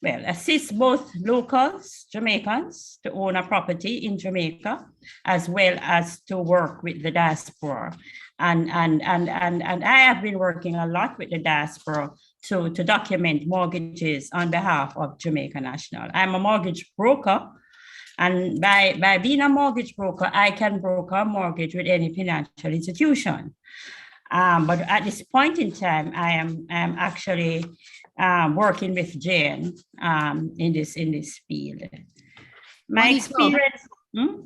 assist both locals, Jamaicans, to own a property in Jamaica, as well as to work with the diaspora. And I have been working a lot with the diaspora to document mortgages on behalf of Jamaica National. I'm a mortgage broker, and by being a mortgage broker, I can broker a mortgage with any financial institution. But at this point in time, I am actually working with Jane in this field. My experience.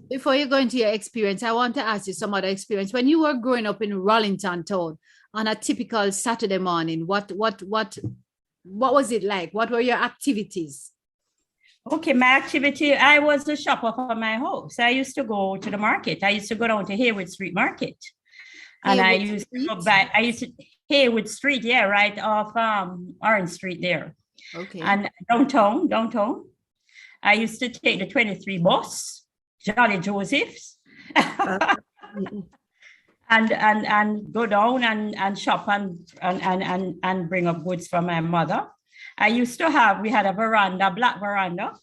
Before you go into your experience, I want to ask you some other experience. When you were growing up in Rollington Town on a typical Saturday morning, what was it like? What were your activities? Okay, my activity, I was the shopper for my house. I used to go to the market. I used to go down to Haywood Street Market. And I used to Haywood Street, yeah, right off Orange Street there. Okay. And downtown. I used to take the 23 bus, Jolly Joseph's, and go down and shop and bring up goods for my mother. We had a veranda, black veranda.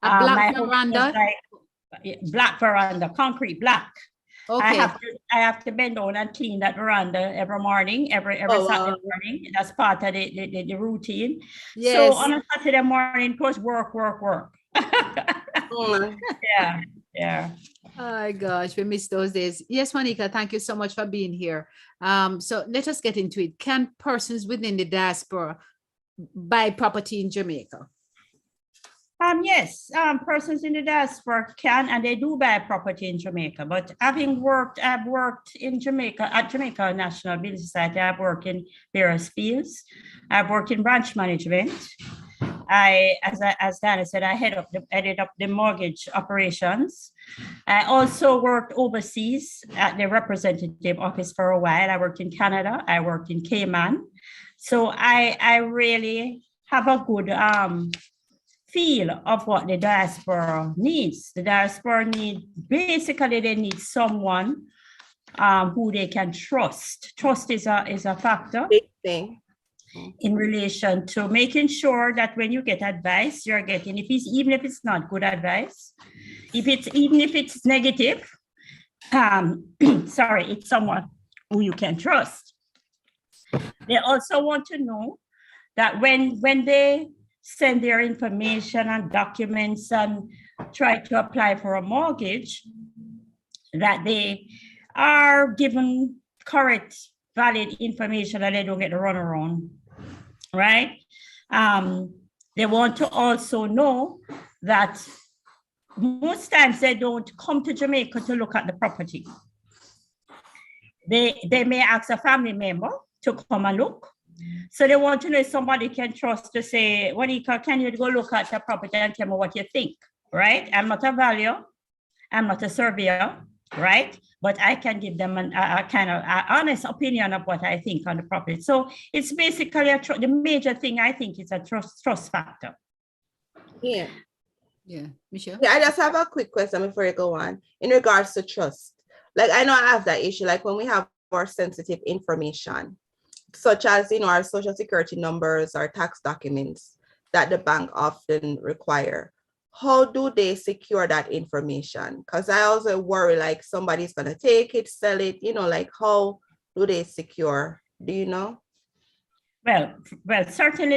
Black veranda? Black veranda, concrete black. Okay. I have to bend down and clean that veranda every morning, every Saturday morning. That's part of the routine. Yes. So on a Saturday morning, it was work. Yeah. Oh my gosh, we miss those days. Yes, Monica, thank you so much for being here. So let us get into it. Can persons within the diaspora buy property in Jamaica? Yes, persons in the diaspora can, and they do buy property in Jamaica. But I've worked in Jamaica at Jamaica National Building Society. I've worked in various fields. I've worked in branch management. As Dana said, I headed up the mortgage operations. I also worked overseas at the representative office for a while. I worked in Canada. I worked in Cayman. So I really have a good feel of what the diaspora needs. The diaspora they need someone who they can trust. Trust is a factor. Big thing. In relation to making sure that when you get advice, you're getting, even if it's not good advice, even if it's negative, it's someone who you can trust. They also want to know that when they send their information and documents and try to apply for a mortgage, that they are given correct, valid information and they don't get the runaround, right? They want to also know that most times they don't come to Jamaica to look at the property. They may ask a family member to come and look. So they want to know if somebody can trust to say, Monica, can you go look at the property and tell me what you think, right? I'm not a valuer, I'm not a surveyor, right? But I can give them a kind of honest opinion of what I think on the property. So it's basically the major thing I think is a trust factor. Yeah. Michelle? Yeah, I just have a quick question before you go on. In regards to trust, like I know I have that issue, like when we have more sensitive information, such as, our social security numbers or tax documents that the bank often require. How do they secure that information? Because I also worry like somebody's going to take it, sell it, like how do they secure? Do you know? Well, certainly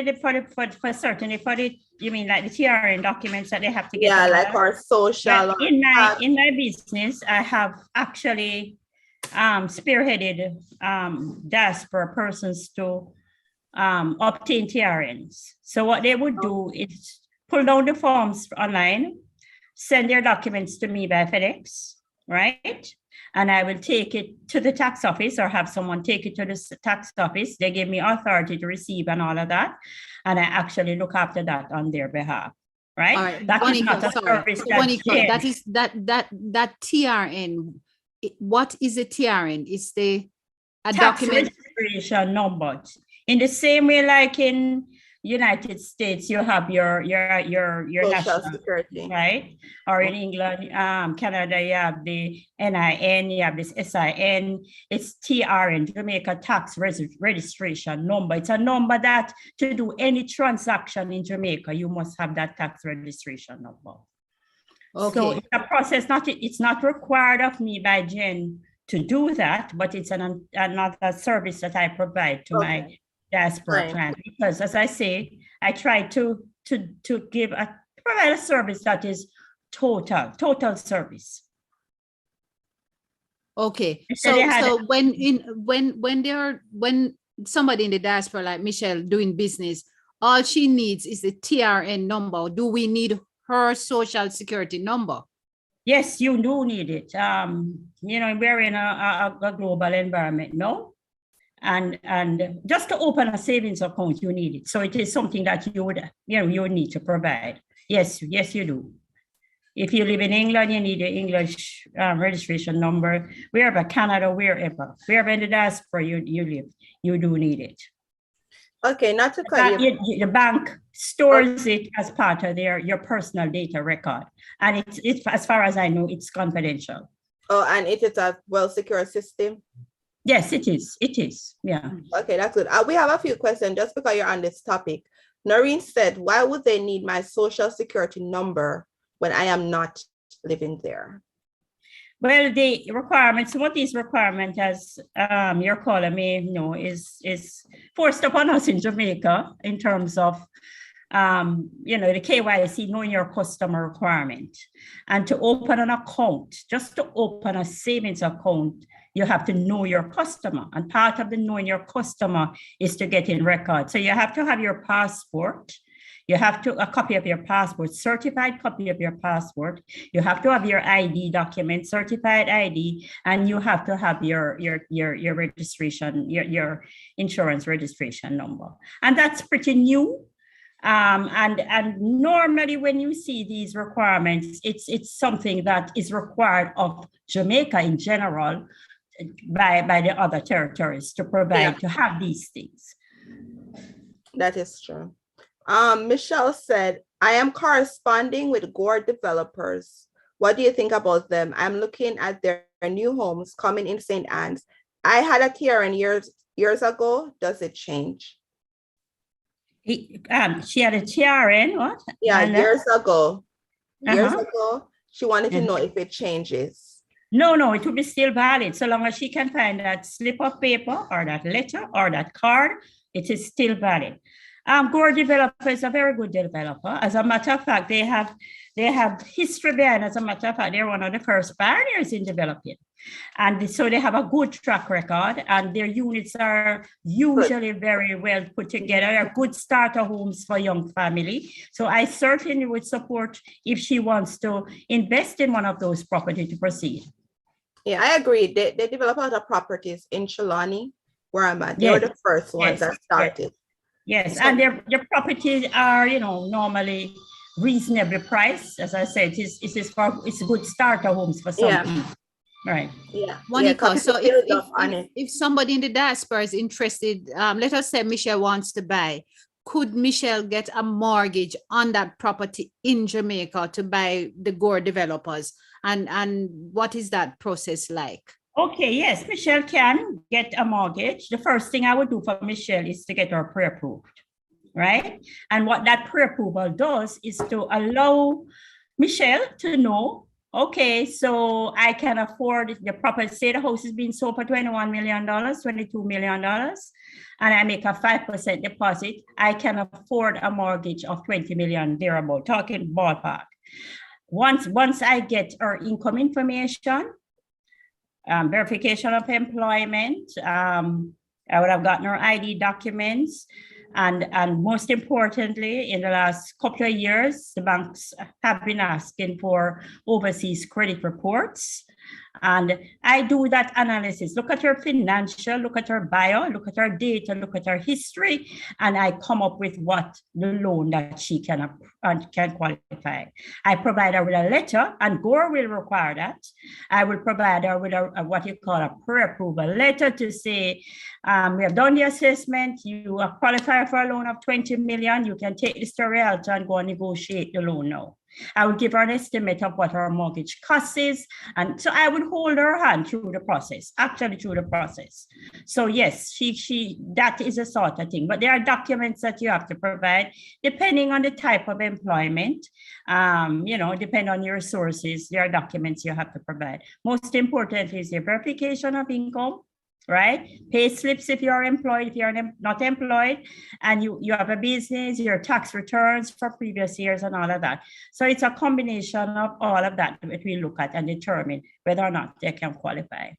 you mean like the TRN documents that they have to get? Yeah, like our social. Well, in my business, I have actually spearheaded diaspora persons to obtain TRNs. So what they would do is pull down the forms online, send their documents to me by FedEx, right? And I will take it to the tax office or have someone take it to the tax office. They give me authority to receive and all of that. And I actually look after that on their behalf, right? All right. That is not a service that TRN. What is a TRN? It's a tax document registration number. In the same way, like in United States, you have your national security, right? Or in England, Canada, you have the NIN, you have this SIN. It's TRN, Jamaica Tax Registration Number. It's a number that to do any transaction in Jamaica, you must have that tax registration number. Okay. So it's a process. It's not required of me by Jen to do that, but it's another service that I provide to my diaspora clients. Because as I say, I try to provide a service that is total service. Okay. So when somebody in the diaspora like Michelle doing business, all she needs is the TRN number. Do we need her social security number? Yes, you do need it. We're in a global environment, no? And just to open a savings account, you need it. So it is something that you would need to provide. Yes, yes, you do. If you live in England, you need your English registration number. Wherever, Canada, wherever in the diaspora you live, you do need it. Okay, not to cut you. The bank stores it as part of your personal data record. And it's, as far as I know, it's confidential. Oh, and it is a well-secure system? Yes, it is. It is. Yeah. Okay, that's good. We have a few questions just because you're on this topic. Noreen said, why would they need my social security number when I am not living there? Well, the requirements, some of these requirements, as your caller may know, is forced upon us in Jamaica in terms of, the KYC, knowing your customer requirement. And to open an account, just to open a savings account, you have to know your customer. And part of the knowing your customer is to get in record. So you have to have your passport. You have a copy of your passport, certified copy of your passport. You have to have your ID document, certified ID, and you have to have your registration, your insurance registration number. And that's pretty new. And normally when you see these requirements, it's something that is required of Jamaica in general by the other territories to provide, to have these things. That is true. Michelle said, I am corresponding with Gore developers. What do you think about them? I'm looking at their new homes coming in St. Anne's. I had a TRN years ago. Does it change? She had a TRN, what? Yeah, years ago. Years ago, she wanted to know if it changes. No, it will be still valid. So long as she can find that slip of paper or that letter or that card, it is still valid. Gore Developer is a very good developer. As a matter of fact, they have history behind. As a matter of fact, they're one of the first pioneers in developing. And so they have a good track record, and their units are usually very well put together. They're good starter homes for young family. So I certainly would support if she wants to invest in one of those properties to proceed. Yeah, I agree. They develop a lot of properties in Trelawney, where I'm at. They were the first ones that started. Yes, and their properties are, normally reasonably priced. As I said, it's good starter homes for some people. Right. Yeah. Monica, so if somebody in the diaspora is interested, let us say Michelle wants to buy, could Michelle get a mortgage on that property in Jamaica to buy the Gore developers? And what is that process like? Okay, yes, Michelle can get a mortgage. The first thing I would do for Michelle is to get her pre-approved, right? And what that pre-approval does is to allow Michelle to know, okay, so I can afford the property. Say the house is being sold for $21 million, $22 million, and I make a 5% deposit. I can afford a mortgage of 20 million thereabout, talking ballpark. Once I get her income information, verification of employment, I would have gotten her ID documents. And most importantly, in the last couple of years, the banks have been asking for overseas credit reports. And I do that analysis. Look at her financial, look at her bio, look at her data, look at her history, and I come up with what the loan that she can qualify. I provide her with a letter, and Gore will require that. I will provide her with a what you call a pre-approval letter to say, we have done the assessment, you are qualified for a loan of 20 million, you can take this to realtor and go and negotiate the loan now. I would give her an estimate of what her mortgage cost is. And so I would hold her hand through the process, actually through the process. So yes, that is a sort of thing. But there are documents that you have to provide depending on the type of employment, depending on your resources, there are documents you have to provide. Most importantly is your verification of income, right? Pay slips if you're employed, if you're not employed, and you have a business, your tax returns for previous years and all of that. So it's a combination of all of that we look at and determine whether or not they can qualify.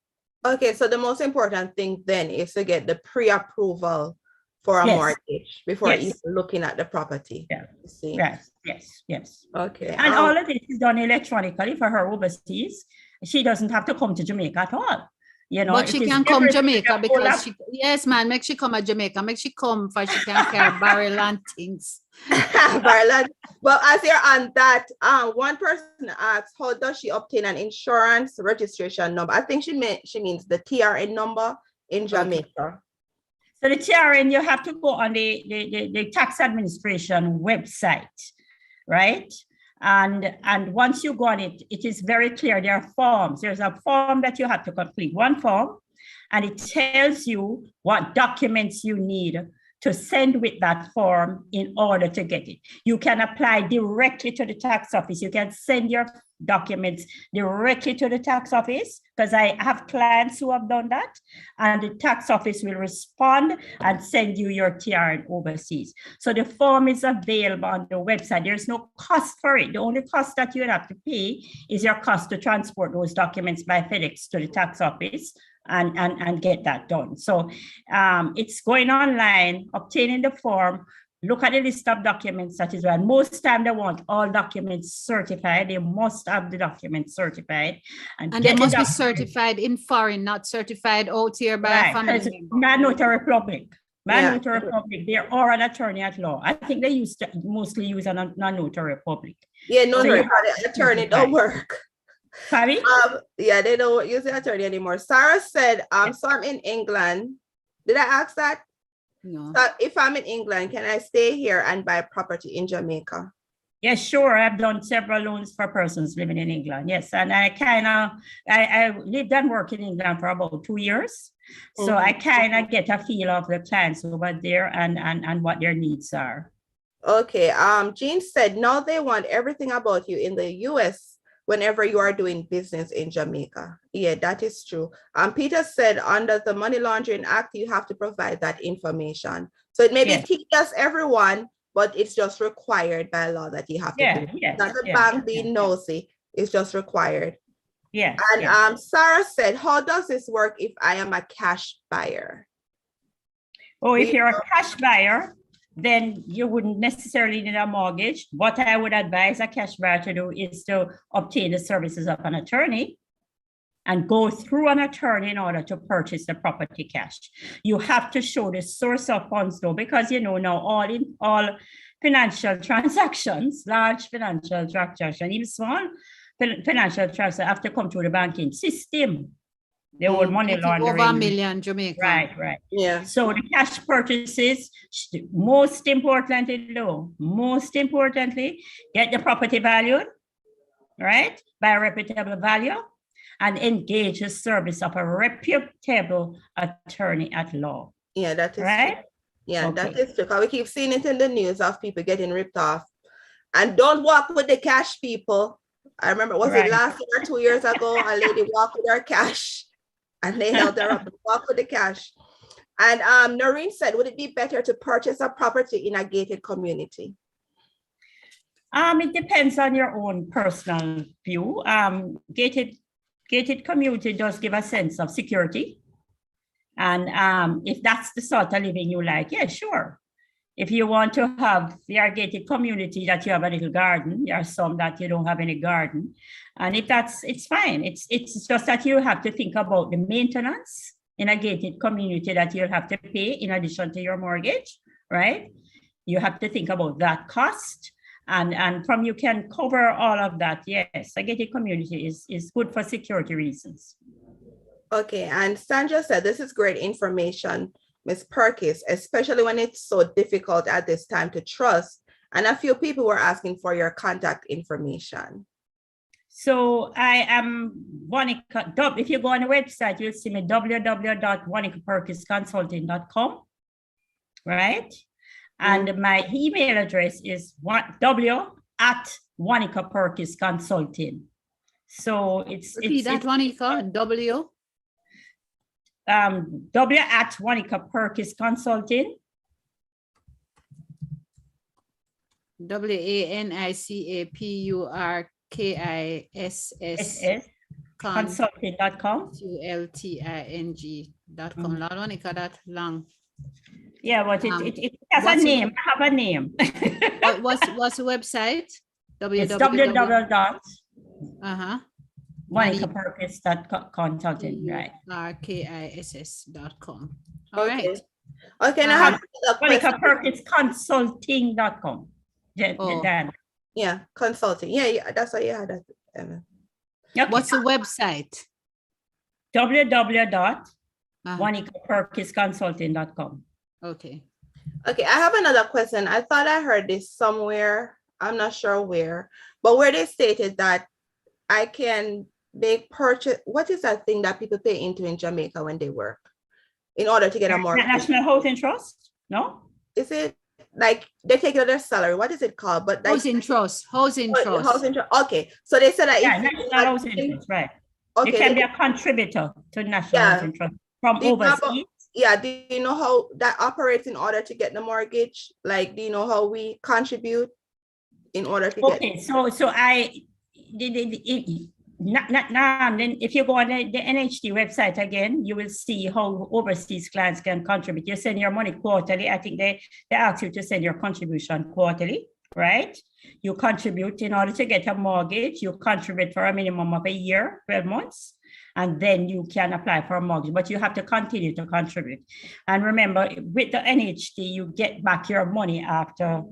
Okay, so the most important thing then is to get the pre-approval for a mortgage before even looking at the property. Yeah. See? Yes. Okay. And all of this is done electronically for her overseas. She doesn't have to come to Jamaica at all. You know, but she can come Jamaica because she, yes, man, make she come to Jamaica, make she come for she can carry barrel and things. Well, as you're on that, one person asked, how does she obtain an insurance registration number? I think she means the TRN number in Jamaica. Okay. So the TRN, you have to go on the tax administration website, right? And once you go on it, it is very clear. There are forms. There's a form that you have to complete, one form, and it tells you what documents you need to send with that form in order to get it. You can apply directly to the tax office. You can send your documents directly to the tax office, because I have clients who have done that, and the tax office will respond and send you your TRN overseas. So the form is available on the website. There's no cost for it. The only cost that you have to pay is your cost to transport those documents by FedEx to the tax office and get that done. So it's going online, obtaining the form, look at the list of documents that is one. Most time they want all documents certified. They must have the documents certified. And they must be certified in foreign, not certified out here by a family member. Notary public. Notary public, they are an attorney at law. I think they used to mostly use a non-notary public. Yeah, notary attorney don't work. Sorry? Yeah, they don't use the attorney anymore. Sarah said, so I'm in England. Did I ask that? No. So if I'm in England, can I stay here and buy property in Jamaica? Yes, sure. I've done several loans for persons living in England. Yes, and I lived and worked in England for about 2 years. So I kind of get a feel of the clients over there and what their needs are. Okay. Jean said, now they want everything about you in the US whenever you are doing business in Jamaica. Yeah, that is true. Peter said, under the Money Laundering Act, you have to provide that information. So it may be tedious, everyone, but it's just required by law that you have to do. Not the bank being nosy, it's just required. Yeah. And Sarah said, how does this work if I am a cash buyer? Oh, if you're a cash buyer, then you wouldn't necessarily need a mortgage. What I would advise a cash buyer to do is to obtain the services of an attorney and go through an attorney in order to purchase the property cash. You have to show the source of funds though, because now all financial transactions, large financial transactions, even small financial transactions have to come through the banking system. The old money laundering. Over $1 million Jamaica. Right. Yeah. So the cash purchases, most importantly, get the property valued, right, by a reputable value, and engage the service of a reputable attorney at law. Yeah, that is right. True. Yeah, okay. That is true. Because we keep seeing it in the news of people getting ripped off. And don't walk with the cash, people. I remember, it last year or 2 years ago, a lady walked with her cash. And they held her up and walk with the cash. And Noreen said, would it be better to purchase a property in a gated community? It depends on your own personal view. Gated community does give a sense of security. And if that's the sort of living you like, yeah, sure. If you want to have your gated community that you have a little garden, there are some that you don't have any garden. And if it's fine. It's just that you have to think about the maintenance in a gated community that you'll have to pay in addition to your mortgage, right? You have to think about that cost. And from you can cover all of that. Yes, a gated community is good for security reasons. Okay, and Sandra said, this is great information, Ms. Perkis, especially when it's so difficult at this time to trust. And a few people were asking for your contact information. So I am Wanika. If you go on the website, you'll see me www.wanikaperkisconsulting.com, right? And my email address is w@wanikaperkisconsulting. So it's that Wanika, W. w@wanikaperkisconsulting. WANICAPURKISS consulting.com. ULTING.com. Lord Wanika, that long. Yeah, but it has a name. I have a name. What's the website? www. MonicaPerkins.consulting, right? RKISS.com. All Okay. right. Okay, now I have another question. MonicaPerkinsConsulting.com. Dan. Yeah, consulting. Yeah, that's why you had that. Okay. What's the website? www.MonicaPerkinsConsulting.com. Okay. Okay, I have another question. I thought I heard this somewhere. I'm not sure where, but where they stated that I can make purchase. What is that thing that people pay into in Jamaica when they work in order to get a mortgage? National Housing Trust? No? Is it like they take out their salary? What is it called? But like, Housing trust. Housing trust. Housing trust. Okay, so they said that National Housing Trust, right. Okay, you can be a contributor to National Housing Trust from overseas. Do you know how that operates in order to get the mortgage? Like, do you know how we contribute in order to get? Okay, so then if you go on the NHD website again, you will see how overseas clients can contribute. You send your money quarterly. I think they ask you to send your contribution quarterly, right? You contribute in order to get a mortgage. You contribute for a minimum of a year, 12 months, and then you can apply for a mortgage, but you have to continue to contribute. And remember, with the NHD, you get back your money after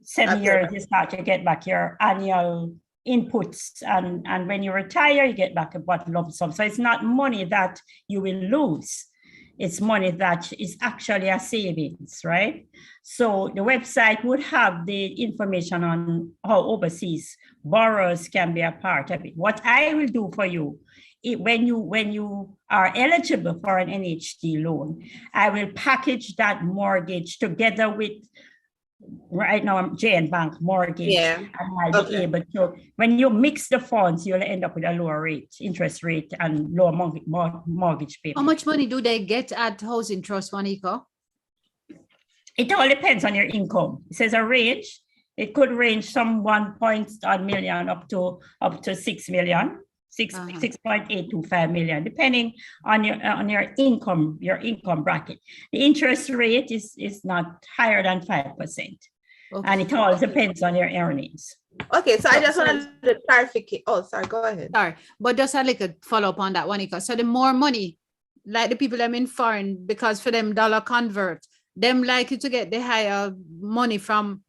7 years, you start to get back your annual inputs, and when you retire, you get back a lump sum. So it's not money that you will lose. It's money that is actually a savings, right? So the website would have the information on how overseas borrowers can be a part of it. What I will do for you, when you are eligible for an NHD loan, I will package that mortgage together with, right now, JN Bank mortgage. Yeah. And I'll be able to, when you mix the funds, you'll end up with a lower rate, interest rate, and lower mortgage payment. How much money do they get at Housing Trust, Monica? It all depends on your income. It says a range. It could range from 1 million up to 6 million. 6.825 million, depending on your income bracket. The interest rate is not higher than 5%. And it all depends on your earnings. Okay, so I just wanted to clarify. Oh, sorry, go ahead. Sorry, but just like a follow up on that one, so the more money, like the people that in foreign, because for them dollar convert, them likely to get the higher money from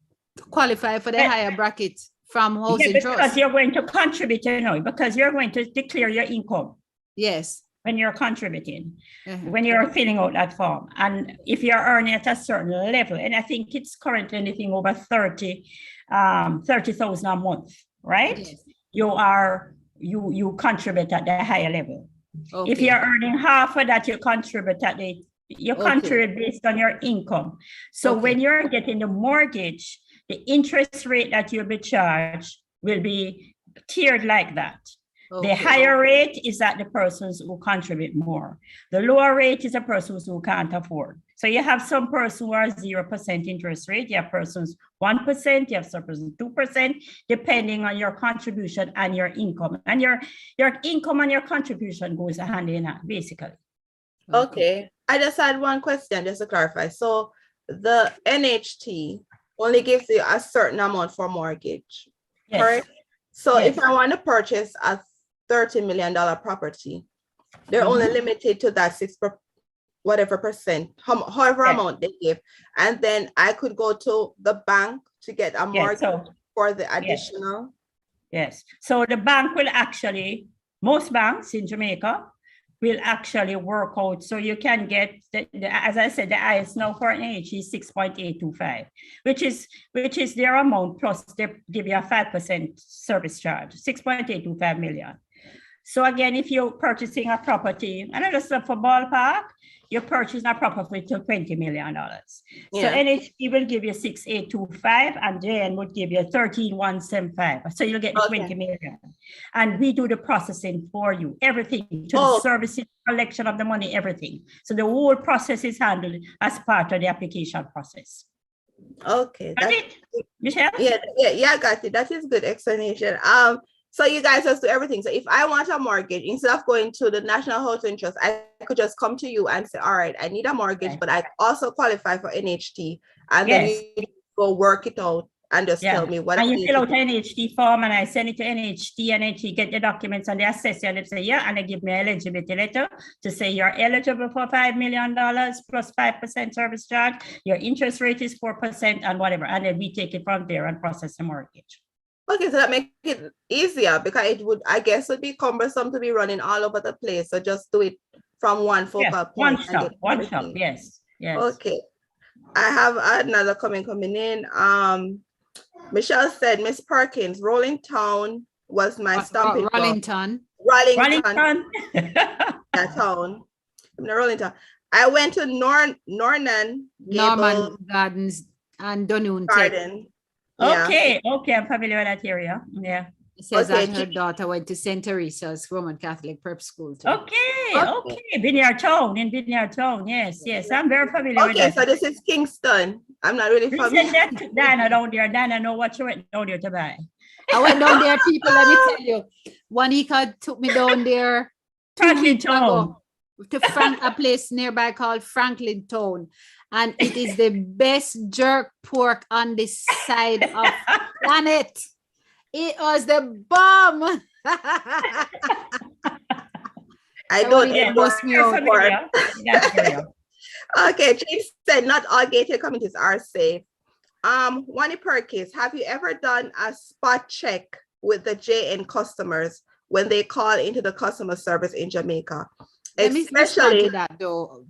qualify for the higher bracket. From Housing Trust. Because you're going to contribute, because you're going to declare your income. Yes. When you're contributing, when you're filling out that form. And if you're earning at a certain level, and I think it's currently anything over 30,000 a month, right? Yes. You contribute at the higher level. Okay. If you're earning half of that, you contribute contribute based on your income. So when you're getting the mortgage, the interest rate that you'll be charged will be tiered like that. The higher rate is that the persons who contribute more. The lower rate is the persons who can't afford. So you have some persons who are 0% interest rate, you have persons 1%, you have some persons 2%, depending on your contribution and your income. And your income and your contribution goes hand in hand, basically. Okay. I just had one question just to clarify. So the NHT only gives you a certain amount for mortgage, correct? So if I want to purchase a $30 million property, they're only limited to that whatever percent, however amount they give. And then I could go to the bank to get a mortgage for the additional. Yes. So the bank will actually, most banks in Jamaica will actually work out. So you can get, as I said, the highest now for an NHD is 6.825, which is their amount plus they give you a 5% service charge, 6.825 million. So again, if you're purchasing a property, and just for ballpark, you're purchasing a property for $20 million. So NHD will give you 6.825 and JN would give you 13,175. So you'll get the 20 million. And we do the processing for you, everything, to the servicing, collection of the money, everything. So the whole process is handled as part of the application process. Okay. That's it, Michelle? Yeah, I got it. That is good explanation. So you guys just do everything. So if I want a mortgage, instead of going to the National Housing Trust, I could just come to you and say, all right, I need a mortgage, but I also qualify for NHT. And then you go work it out and just tell me what I and you need fill to out do. an NHT form and I send it to NHT and NHT get the documents and they assess you and they say, yeah, and they give me an eligibility letter to say you're eligible for $5 million plus 5% service charge. Your interest rate is 4% and whatever. And then we take it from there and process the mortgage. Okay, so that makes it easier because it would, I guess, would be cumbersome to be running all over the place. So just do it from one focal point. One shop, yes. Okay. I have another comment coming in. Michelle said, Miss Perkins, Rolling Town was my stomping Rollington. That town. Rolling Town. I went to Norman Gardens and Dunoon Garden. Okay, I'm familiar with that area. Yeah. It says that her daughter went to St. Teresa's Roman Catholic Prep School too. Okay. Vineyard Town, yes. I'm very familiar with that. Okay, so this is Kingston. I'm not really familiar. That Dana down there. Dana know what you went down there to buy. I went down there, people, let me tell you. Juanica took me down there Franklin Town. To a place nearby called Franklin Town. And it is the best jerk pork on this side of the planet. It was the bomb. I don't know. Okay, Chief said not all gated communities are safe. Wani Perkins, have you ever done a spot check with the JN customers when they call into the customer service in Jamaica? Let me respond to that though,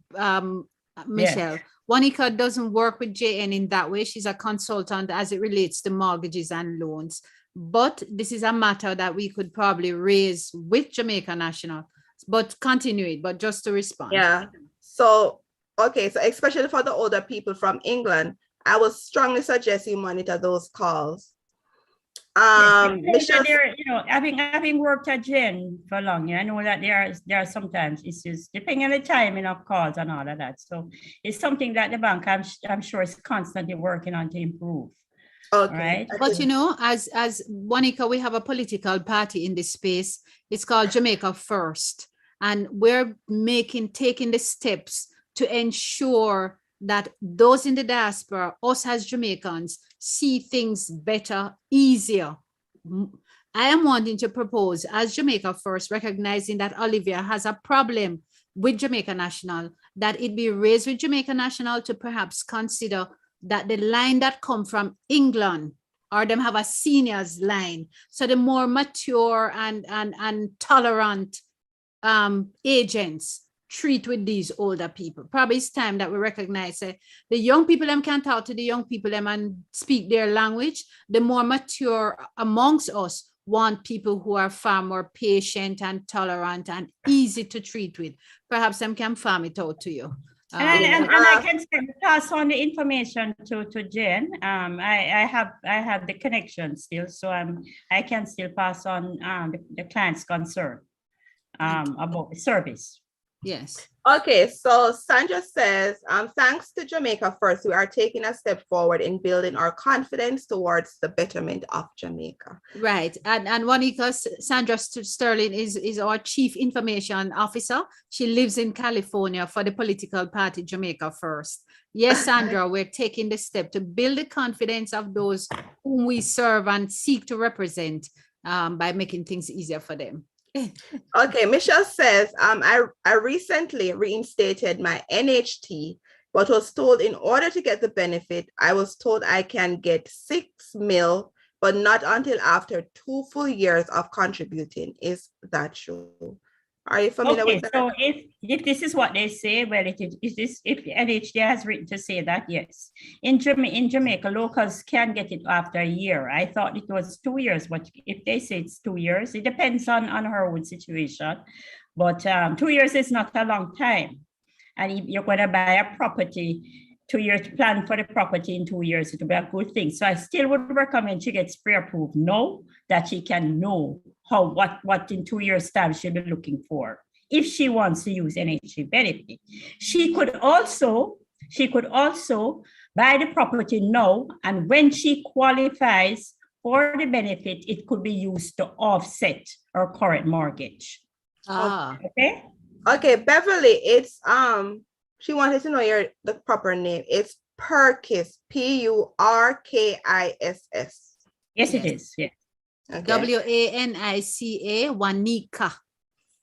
Michelle. Juanica doesn't work with JN in that way. She's a consultant as it relates to mortgages and loans. But this is a matter that we could probably raise with Jamaica National. But continue it, but just to respond. Yeah. So, okay. So especially for the older people from England, I would strongly suggest you monitor those calls. Michelle, having worked at Jen for long, I know that there are sometimes issues depending on the timing of calls and all of that. So it's something that the bank, I'm sure, is constantly working on to improve. Okay. Right. But as Juanica, we have a political party in this space. It's called Jamaica First. And we're taking the steps to ensure that those in the diaspora, us as Jamaicans, see things better, easier. I am wanting to propose as Jamaica First, recognizing that Olivia has a problem with Jamaica National, that it be raised with Jamaica National to perhaps consider that the line that come from England, or them have a seniors line, so the more mature and tolerant agents treat with these older people. Probably it's time that we recognize the young people them can talk to the young people them and speak their language. The more mature amongst us want people who are far more patient and tolerant and easy to treat with. Perhaps them can farm it out to you. And I can pass on the information to Jen. I have the connection still, so I can still pass on the client's concern about the service. Yes. Okay, so Sandra says, thanks to Jamaica First, we are taking a step forward in building our confidence towards the betterment of Jamaica. Right. And Juanica, Sandra Sterling is our Chief Information Officer. She lives in California for the political party Jamaica First. Yes, Sandra, we're taking the step to build the confidence of those whom we serve and seek to represent by making things easier for them. Okay, Michelle says, I recently reinstated my NHT, but was told in order to get the benefit, I was told I can get 6 mil, but not until after 2 full years of contributing. Is that true? Are you familiar with that? So if this is what they say, well, if NHT has written to say that, yes. In Jamaica, locals can get it after a year. I thought it was 2 years, but if they say it's 2 years, it depends on her own situation. But 2 years is not a long time. And if you're going to buy a property, 2 years to plan for the property in 2 years, it will be a good thing. So I still would recommend she gets pre-approved now, that she can know what in 2 years' time she'll be looking for. If she wants to use NHT benefit, she could also buy the property now, and when she qualifies for the benefit, it could be used to offset her current mortgage. Okay, Beverly, it's she wanted to know the proper name. It's Purkiss, Purkiss. Yes, it is. Yeah. Okay. Wanica, Wanica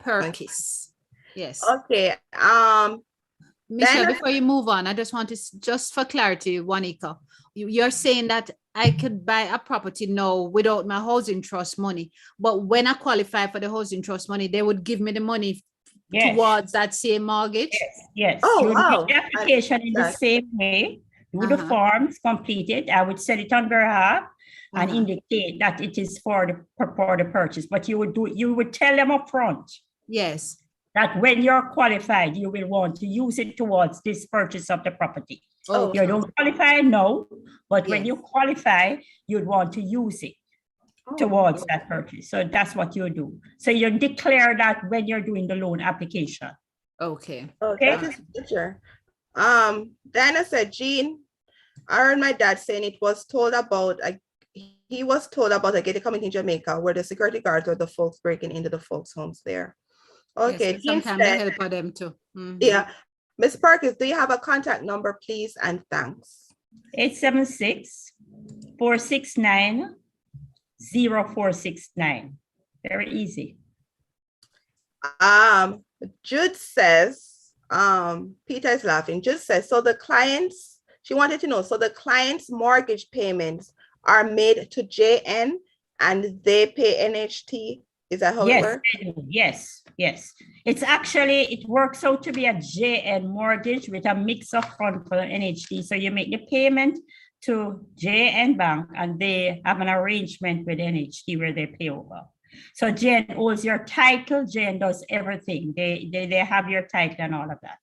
Purkiss. Yes. Okay. Michelle, then- before you move on, I just want to, just for clarity, Wanica, you're saying that I could buy a property now without my housing trust money, but when I qualify for the housing trust money, they would give me the money Yes. towards that same mortgage? Yes. Yes. Oh, You would wow. make the application in the same way. Do the forms, complete it. I would send it on behalf and indicate that it is for the purchase. But you would tell them up front. Yes. That when you're qualified, you will want to use it towards this purchase of the property. Oh, you don't qualify, no, but when Yes. you qualify, you'd want to use it towards that purchase. So that's what you do. So you declare that when you're doing the loan application. Okay. Okay. That is future. Diana said, Jean, I heard my dad saying he was told about a gated community in Jamaica where the security guards were the folks breaking into the folks' homes there. Okay. Yes, sometimes they help for them too. Yeah. Ms. Perkins, do you have a contact number, please? And thanks. 876-469-0469. Very easy. Jude says, Peter is laughing. Jude says, so the clients, she wanted to know, so the client's mortgage payments are made to JN and they pay NHT. Is that how it works? Yes, yes. It's actually, it works out to be a JN mortgage with a mix of fund for NHT. So you make the payment to JN Bank and they have an arrangement with NHT where they pay over. So JN owns your title, JN does everything. They have your title and all of that.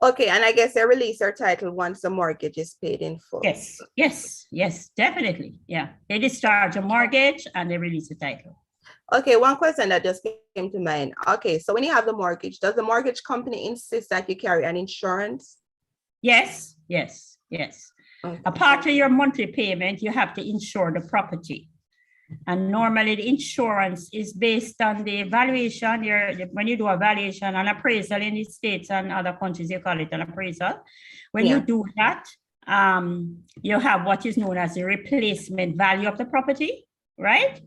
Okay, and I guess they release their title once the mortgage is paid in full. Yes, yes, yes, definitely. Yeah, they discharge a mortgage and they release the title. Okay, one question that just came to mind. Okay, so when you have the mortgage, does the mortgage company insist that you carry an insurance? Yes, yes, yes. Okay. A part of your monthly payment, you have to insure the property. And normally the insurance is based on the valuation. When you do a valuation, an appraisal in the States and other countries, you call it an appraisal. When you do that, you have what is known as the replacement value of the property, right?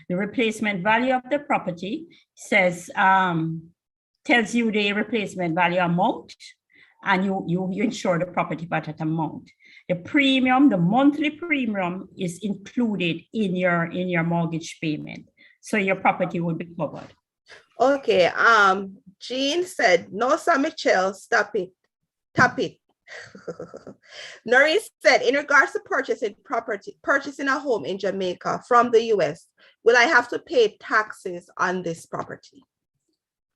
The replacement value of the property says, tells you the replacement value amount, and you insure the property by that amount. The premium, the monthly premium is included in your mortgage payment. So your property will be covered. Okay, Jean said, no, Sir Michelle, stop it, tap it. Norris said, in regards to purchasing a home in Jamaica from the US, will I have to pay taxes on this property?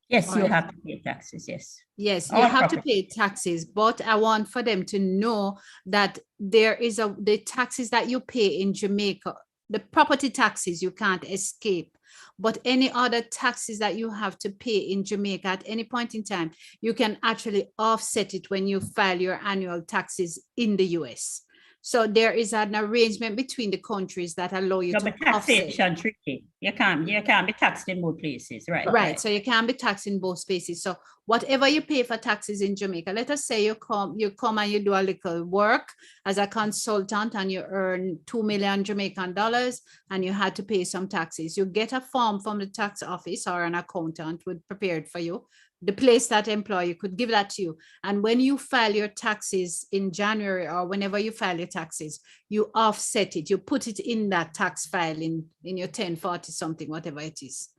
Yes, you have to pay taxes, yes. Yes, you have to pay taxes, but I want for them to know that there is the taxes that you pay in Jamaica, the property taxes you can't escape, but any other taxes that you have to pay in Jamaica at any point in time, you can actually offset it when you file your annual taxes in the US. So there is an arrangement between the countries that allow you to taxation tricky. You can't be taxed in both places, right? Right. So you can't be taxed in both spaces. So whatever you pay for taxes in Jamaica, let us say you come and you do a little work as a consultant and you earn 2 million Jamaican dollars and you had to pay some taxes. You get a form from the tax office or an accountant would prepare it for you. The place that employer, you could give that to you. And when you file your taxes in January or whenever you file your taxes, you offset it. You put it in that tax file in your 1040 something, whatever it is.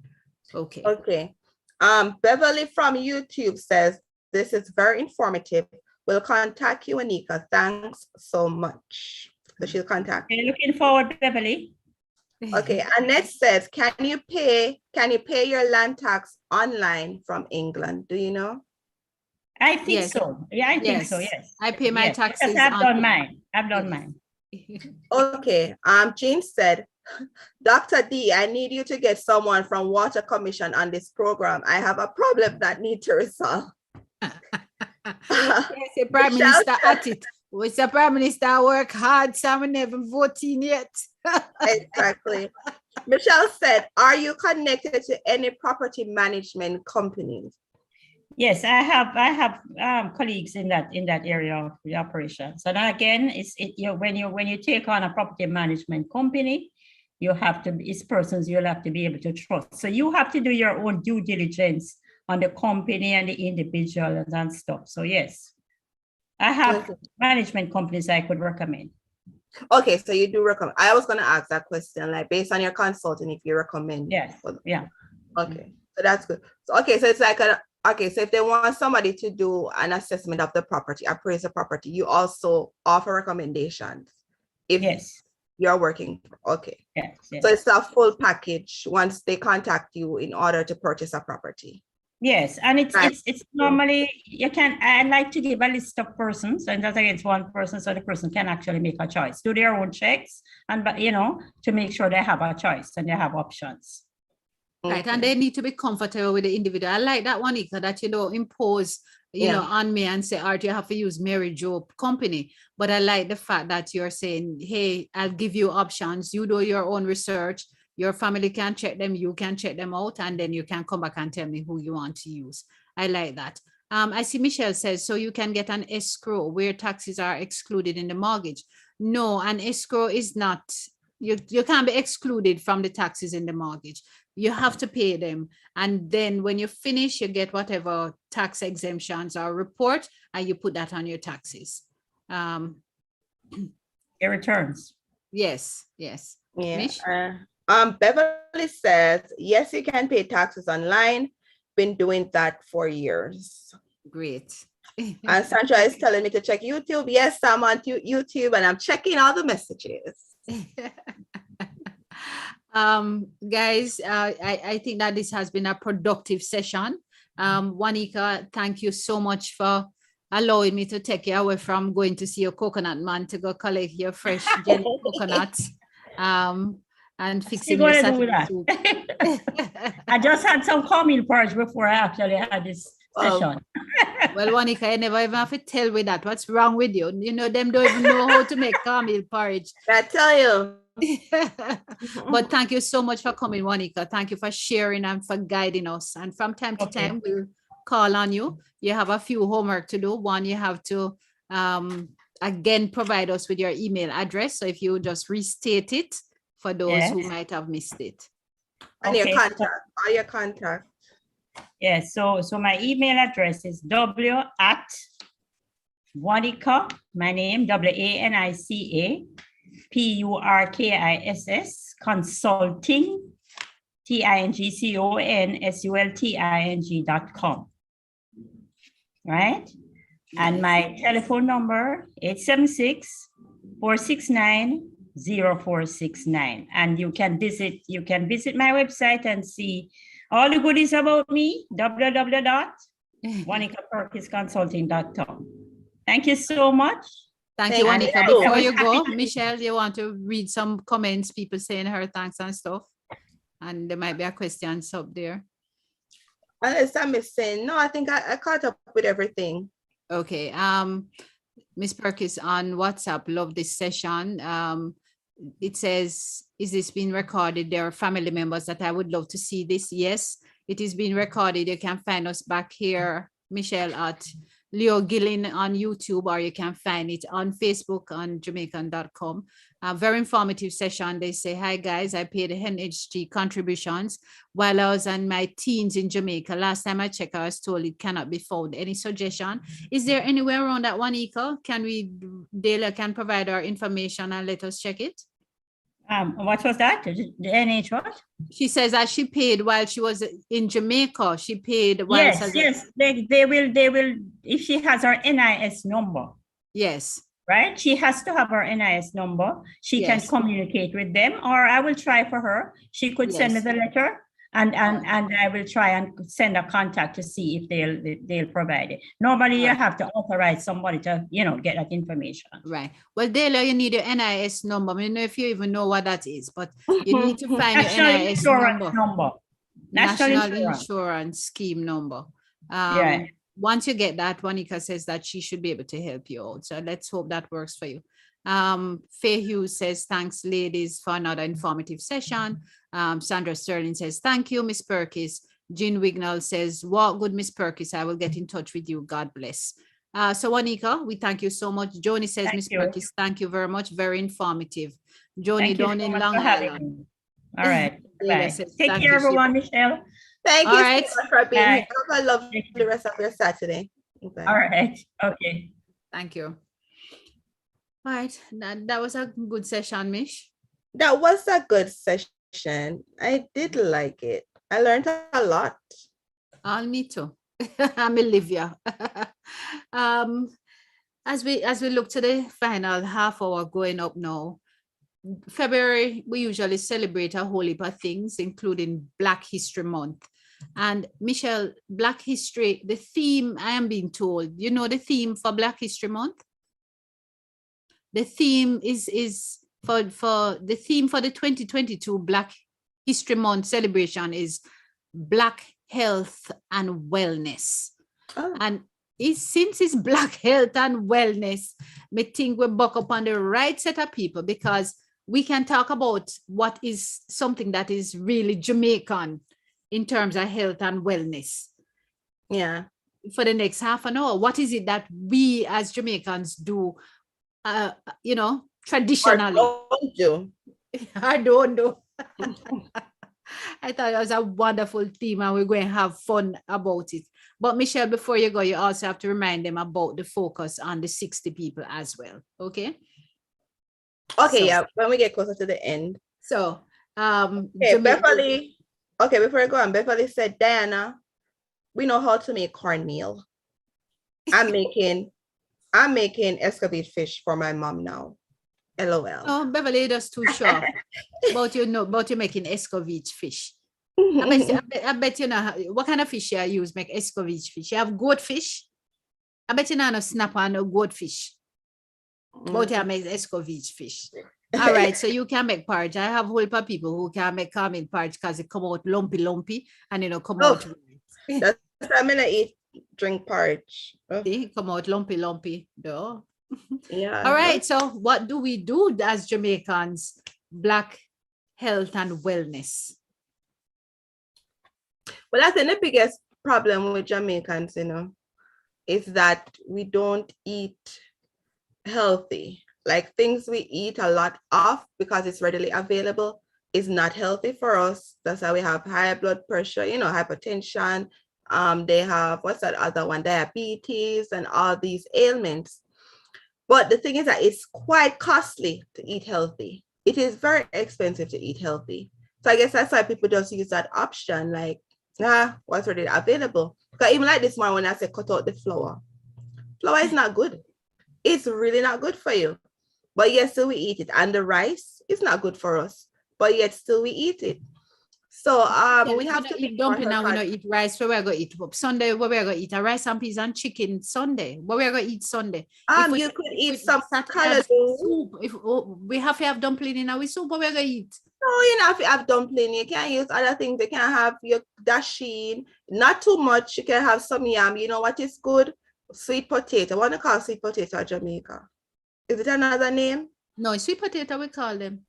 Okay. Okay. Beverly from YouTube says, this is very informative. We'll contact you, Anika. Thanks so much. So she'll contact you. Looking forward, Beverly. Okay, Annette says, can you pay your land tax online from England? Do you know? I think so. Yeah, I think so, yes. I pay my taxes. Because I've done mine. I've done mine. Okay, Jean said, Dr. D, I need you to get someone from Water Commission on this program. I have a problem that needs to resolve. Yes, the Prime Minister at it. Was the Prime Minister work hard? Some never voting yet. Exactly. Michelle said, are you connected to any property management companies? Yes, I have colleagues in that area of the operations. And again, when you take on a property management company, you have to, it's persons you'll have to be able to trust. So you have to do your own due diligence on the company and the individual and stuff. So yes, I have management companies I could recommend. Okay, so you do recommend. I was going to ask that question, like based on your consulting, if you recommend. Yes. Yeah. Okay, so that's good. So, okay, so it's like okay, so if they want somebody to do an assessment of the property, appraise the property, you also offer recommendations. Yes. You're working. Okay. Yes. So it's a full package once they contact you in order to purchase a property. Yes, and it's normally I like to give a list of persons, and that's against one person, so the person can actually make a choice, do their own checks, and to make sure they have a choice and they have options. Right, and they need to be comfortable with the individual. I like that one, Ika, that you don't impose, on me and say, Art, you have to use Mary Jo company. But I like the fact that you're saying, hey, I'll give you options. You do your own research. Your family can check them. You can check them out. And then you can come back and tell me who you want to use. I like that. I see Michelle says, so you can get an escrow where taxes are excluded in the mortgage. No, an escrow is not, you can't be excluded from the taxes in the mortgage. You have to pay them. And then when you finish, you get whatever tax exemptions or report, and you put that on your taxes. Your returns. Yes. Yeah. Beverly says, yes, you can pay taxes online. Been doing that for years. Great. And Sandra is telling me to check YouTube. Yes, I'm on YouTube and I'm checking all the messages. Guys, I think that this has been a productive session. Juanica, thank you so much for allowing me to take you away from going to see your coconut man to go collect your fresh jelly coconuts. And fixing your soup. I just had some cornmeal porridge before I actually had this session. Well, Juanica, I never even have to tell me that. What's wrong with you? Them don't even know how to make cornmeal porridge. I tell you. But thank you so much for coming, Juanica. Thank you for sharing and for guiding us. And from time to time, we'll call on you. You have a few homework to do. One, you have to again provide us with your email address. So if you just restate it for those who might have missed it. And your contact. Yes, so my email address is w@Wanica, my name, WANICA, PURKISS, consulting, TINGCONSULTING.com. Right? And my telephone number, 876-469-0469. And you can visit my website and see all the goodies about me, www.WanicaPerkisConsulting.com. Thank you so much. Thank you, Juanica. Before you go, Michelle, you want to read some comments, people saying her thanks and stuff? And there might be a question up there. Unless I'm missing. No, I think I caught up with everything. Okay. Miss Perkis on WhatsApp, love this session. It says, is this being recorded? There are family members that I would love to see this. Yes, it is being recorded. You can find us back here, Michelle, at Leo Gillen on YouTube, or you can find it on Facebook on Jamaican.com. A very informative session. They say, hi guys, I paid NHG contributions while I was in my teens in Jamaica. Last time I checked, I was told it cannot be found. Any suggestion? Is there anywhere around that one, Ika? Dela can provide our information and let us check it? What was that? The NH what? She says that she paid while she was in Jamaica. She paid while yes. They will, if she has her NIS number. Yes. Right? She has to have her NIS number. She can communicate with them, or I will try for her. She could send me the letter, and I will try and send a contact to see if they'll provide it. Normally you have to authorize somebody to, get that information. Right. Well, Dela, you need your NIS number. I don't know if you even know what that is, but you need to find your NIS number. National Insurance Scheme number. Once you get that, Juanica says that she should be able to help you out. So let's hope that works for you. Faye Hughes says, thanks, ladies, for another informative session. Sandra Sterling says, thank you, Miss Perkis. Jean Wignall says, "Walk good, Miss Perkis. I will get in touch with you. God bless." So Anika, we thank you so much. Joni says, Thank Miss you. Perkis, thank you very much. Very informative. Joni Thank you down so in much Long for having Island. me. All right. Ada Bye. says, Take thank care, you. everyone, Michelle. Thank All you right. so much for being here. Bye. Have a lovely rest of your Saturday. Bye. All right. Okay. Thank you. All right. That was a good session, Mish. That was a good session. I did like it. I learned a lot. Me too. I'm Olivia. As we look to the final half hour going up now, February, we usually celebrate a whole heap of things, including Black History Month. And Michelle, Black History, the theme, I am being told, you know the theme for Black History Month? The theme is for the theme for the 2022 Black History Month celebration is Black Health and Wellness. Oh. And since it's Black Health and Wellness, me think we buck up on the right set of people, because we can talk about what is something that is really Jamaican in terms of health and wellness. Yeah. For the next half an hour, what is it that we as Jamaicans do, traditionally? Or don't do. I don't know. I thought it was a wonderful theme and we're going to have fun about it. But Michelle, before you go, you also have to remind them about the focus on the 60 people as well. Okay? Okay, So, yeah, when we get closer to the end. So, okay, Beverly. Okay, before I go on, Beverly said, Diana, we know how to make cornmeal. I'm making escovitch fish for my mom now. LOL. Oh, Beverly, that's too short. About you making escovitch fish. I bet you know what kind of fish you use make escovitch fish. You have goat fish. I bet you know no snapper and no goat fish. But you make escovitch fish. All right, so you can make porridge. I have a whole heap of people who can make calming porridge because it come out lumpy and come out. That's why I'm gonna drink porridge. See, come out lumpy though. Yeah. All right, so what do we do as Jamaicans? Black health and wellness. Well, I think the biggest problem with Jamaicans, is that we don't eat healthy. Like things we eat a lot of because it's readily available is not healthy for us. That's why we have high blood pressure, hypertension. They have, what's that other one? Diabetes and all these ailments. But the thing is that it's quite costly to eat healthy. It is very expensive to eat healthy. So I guess that's why people just use that option, like, what's already available. Because even like this morning when I said cut out the flour. Flour is not good. It's really not good for you. But yet still we eat it. And the rice is not good for us. But yet still we eat it. So we have to eat dumpling now. We don't eat rice. Where we're gonna eat Sunday? Where we're gonna eat a rice and peas and chicken Sunday? Where we're gonna eat Sunday? You could eat some soup. If we have to have dumpling in our soup, what we're gonna eat? No, you know, if you have dumpling, you can use other things. You can have your dasheen, not too much. You can have some yam. You know what is good? Sweet potato. I want to call sweet potato Jamaica. Is it another name? No, sweet potato we call them.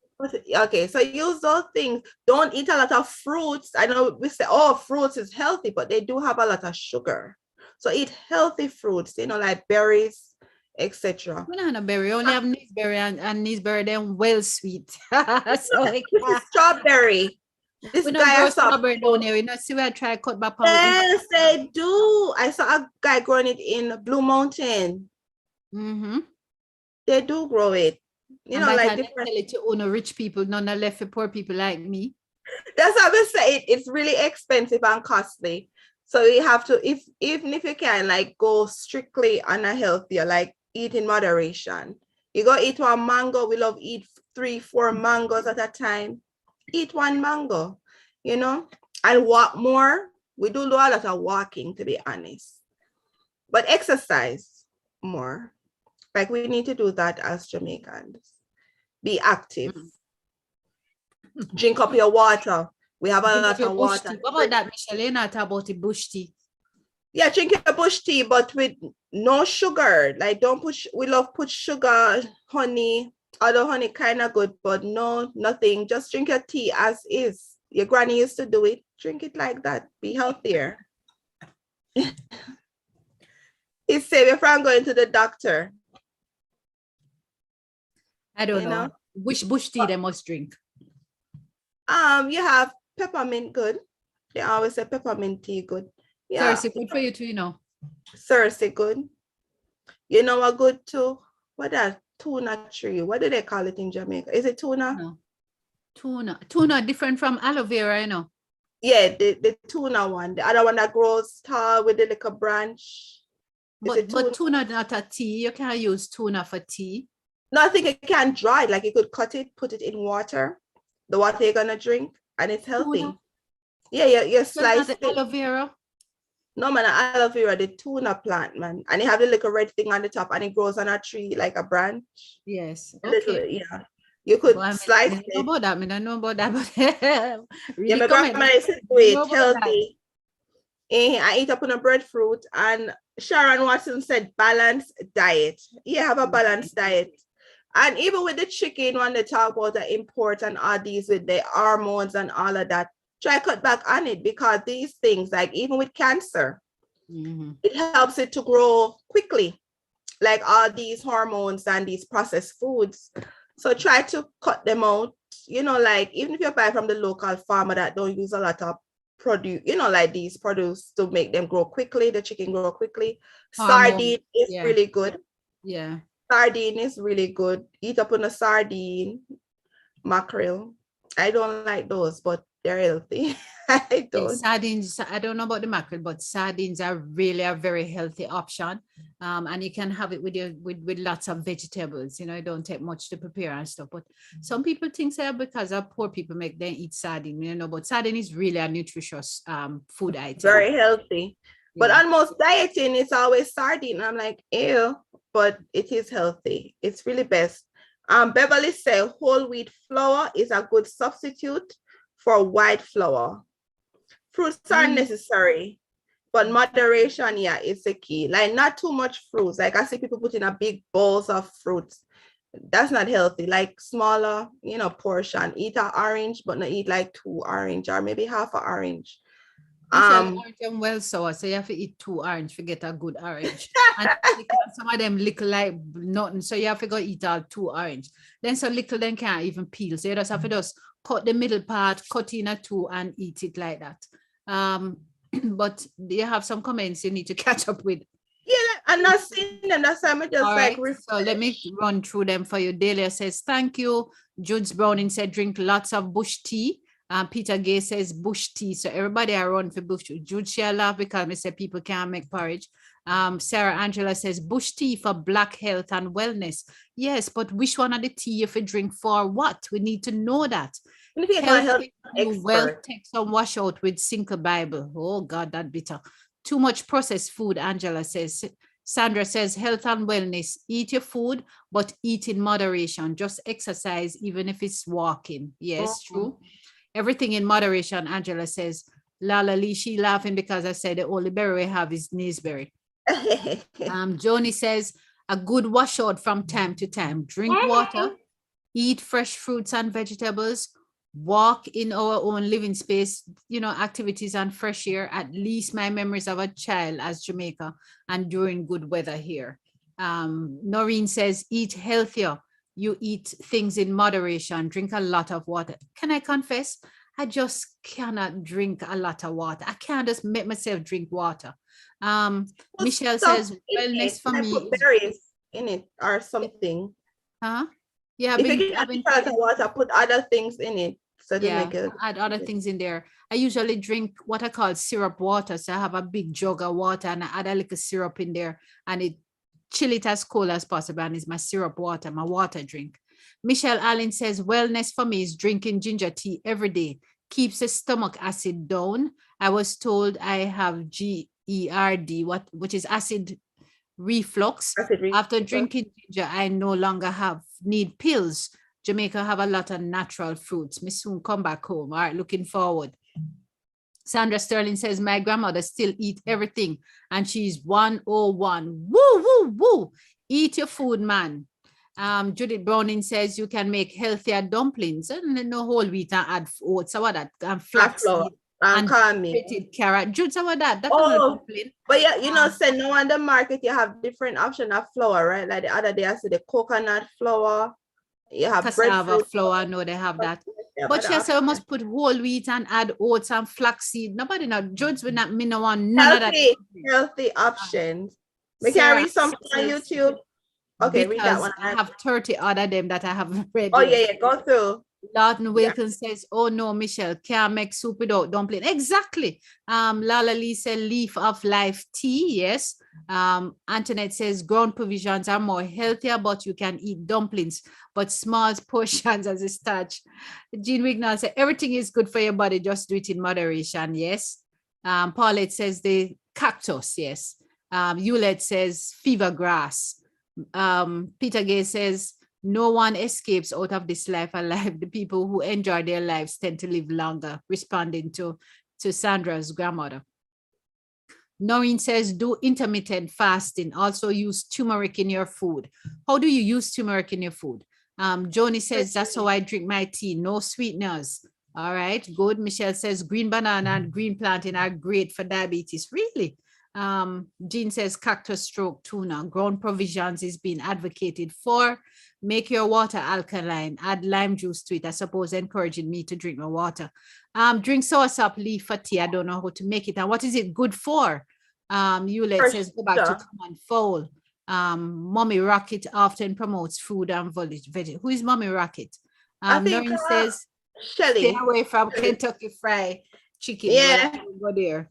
Okay, so use those things. Don't eat a lot of fruits. I know we say, fruits is healthy, but they do have a lot of sugar. So eat healthy fruits, like berries, etc. We don't have berry. We only have gooseberry and gooseberry, then well sweet. So strawberry. This guy strawberry down here. We not see where I try cut back. Yes, they do. I saw a guy growing it in Blue Mountain. Mm-hmm. They do grow it. Like different. Tell it to rich people, none are left for poor people like me. That's what I say. It's really expensive and costly. So you have to, even if you can, like go strictly on a healthier, like eat in moderation. You go eat one mango. We love eat 3-4 mangoes at a time. Eat one mango, and walk more. We do a lot of walking, to be honest, but exercise more. Like we need to do that as Jamaicans. Be active. Drink up your water. We have a lot of water. What about that, Michelle? You're not about the bush tea. Yeah, drink your bush tea, but with no sugar. Like we love put sugar, honey. Although honey kind of good, but no, nothing. Just drink your tea as is. Your granny used to do it. Drink it like that. Be healthier. It's safe from going to the doctor. I don't know. Which bush tea they must drink? You have peppermint good. They always say peppermint tea good. Yeah. Thursday good for you too, you know. Thursday good. You know what good too? What that tuna tree? What do they call it in Jamaica? Is it tuna? No. Tuna different from aloe vera, you know. Yeah, the tuna one. The other one that grows tall with the little branch. But tuna not a tea. You can't use tuna for tea. No, I think it can dry. Like you could cut it, put it in water. The water you're gonna drink, and it's healthy. Tuna? Yeah, you slice it. Aloe vera. No man, aloe vera, the tuna plant, man. And it have the little red thing on the top and it grows on a tree like a branch. Yes. Okay. Little, yeah. You could slice it. I don't know about that, but really yeah, my grandma used to do it healthy. I eat up on a breadfruit, and Sharon Watson said balanced diet. Yeah, have a balanced diet. And even with the chicken, when they talk about the import and all these with the hormones and all of that, try cut back on it, because these things, like even with cancer, it helps it to grow quickly, like all these hormones and these processed foods. So try to cut them out, you know, like even if you buy from the local farmer that don't use a lot of produce, you know, like these produce to make them grow quickly, the chicken grow quickly. Sardine is really good. Yeah. Sardine is really good. Eat up on a sardine, mackerel. I don't like those, but they're healthy. I don't. Sardines, I don't know about the mackerel, but sardines are really a very healthy option. And you can have it with with lots of vegetables. You know, it don't take much to prepare and stuff. But some people think that because of poor people make them eat sardine, you know, but sardine is really a nutritious food item. Very healthy. Yeah. But on most dieting, it's always sardine. I'm like, ew, but it is healthy. It's really best. Beverly said whole wheat flour is a good substitute for white flour. Fruits are necessary, but moderation, yeah, is the key. Like not too much fruits. Like I see people putting a big bowls of fruits. That's not healthy. Like smaller, you know, portion. Eat an orange, but not eat like 2 orange or maybe half an orange. Orange and well sour, so you have to eat 2 orange to get a good orange. And some of them little like nothing, so you have to go eat all 2 orange. Then so little then can't even peel, so you just have to just cut the middle part, cut in a 2 and eat it like that. But you have some comments you need to catch up with. Yeah, I'm not seeing them. That's why I'm just all like right, so let me run through them for you. Delia says thank you. Jude's Browning said drink lots of bush tea. Peter Gay says bush tea. So everybody around for bush tea. Jude, she laugh because I said people can't make porridge. Sarah Angela says bush tea for black health and wellness. Yes, but which one of the tea if you drink for what? We need to know that. You well take some wash out with Single Bible. Oh God, that bitter. Too much processed food, Angela says. Sandra says health and wellness. Eat your food, but eat in moderation. Just exercise, even if it's walking. Yes, true. Everything in moderation, Angela says. Lala Lee, she laughing because I said the only berry we have is Neesberry. Joni says a good washout from time to time. Drink water, eat fresh fruits and vegetables, walk in our own living space, you know, activities and fresh air. At least my memories of a child as Jamaica and during good weather here. Noreen says eat healthier. You eat things in moderation, drink a lot of water. Can I confess? I just cannot drink a lot of water. I can't just make myself drink water. Michelle says wellness for me. Put berries in it or something. Huh? Yeah, I've been water, put other things in it. So yeah, add other things in there. I usually drink what I call syrup water. So I have a big jug of water and I add a little syrup in there and it chill it as cold as possible, and it's my syrup water, my water drink. Michelle Allen says wellness for me is drinking ginger tea every day. Keeps the stomach acid down. I was told I have GERD, which is acid reflux. After drinking ginger, I no longer need pills. Jamaica have a lot of natural fruits. Me soon come back home. All right, looking forward. Sandra Sterling says, my grandmother still eat everything and she's 101. Woo, woo, woo. Eat your food, man. Judith Browning says you can make healthier dumplings and no whole wheat and add oats, some of that, and flaxseed and grated carrot. Jude, some of that. That's not dumpling. But yeah, you know, say no on the market you have different option of flour, right? Like the other day I said the coconut flour. You have cassava flour. No, they have that. Yeah, but she said I must put whole wheat and add oats and flaxseed. Nobody know. Jude's will not me no one none healthy, of that. Healthy options. We can read something on YouTube. Okay, read that one. I have 30 other them that I have read. Oh, yeah, go through. Lawton Wilkins says, oh no, Michelle, can't make soup without dumpling. Exactly. Lala Lee said leaf of life tea. Yes. Antoinette says ground provisions are more healthier, but you can eat dumplings, but small portions as a starch. Jean Wignall said everything is good for your body, just do it in moderation. Yes. Paulette says the cactus. Yes. Hewlett says fever grass. Peter Gay says no one escapes out of this life alive. The people who enjoy their lives tend to live longer, responding to Sandra's grandmother. Noreen says do intermittent fasting. Also use turmeric in your food. How do you use turmeric in your food? Joni says that's how I drink my tea, no sweeteners. All right, good. Michelle says green banana and green plantain are great for diabetes. Really? Jean says cactus stroke tuna. Ground provisions is being advocated for. Make your water alkaline, add lime juice to it. I suppose encouraging me to drink my water. Drink soursop leaf for tea. I don't know how to make it. And what is it good for? Hewlett says go back to common fowl. Mommy Rocket often promotes food and veg. Who is Mommy Rocket? Noreen says Shelly. Stay away from Kentucky Fried Chicken. Yeah. Go there.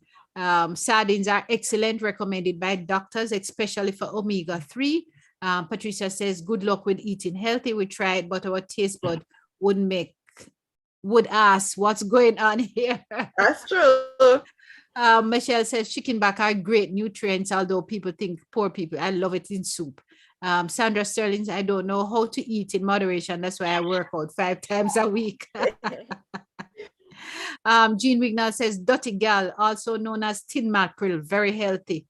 Sardines are excellent, recommended by doctors, especially for omega-3. Patricia says, good luck with eating healthy. We tried, but our taste bud would ask what's going on here. That's true. Michelle says, chicken back are great nutrients, although people think poor people. I love it in soup. Sandra Sterling, I don't know how to eat in moderation. That's why I work out 5 times a week. Jean Wignall says, dirty gal, also known as tin mackerel, very healthy.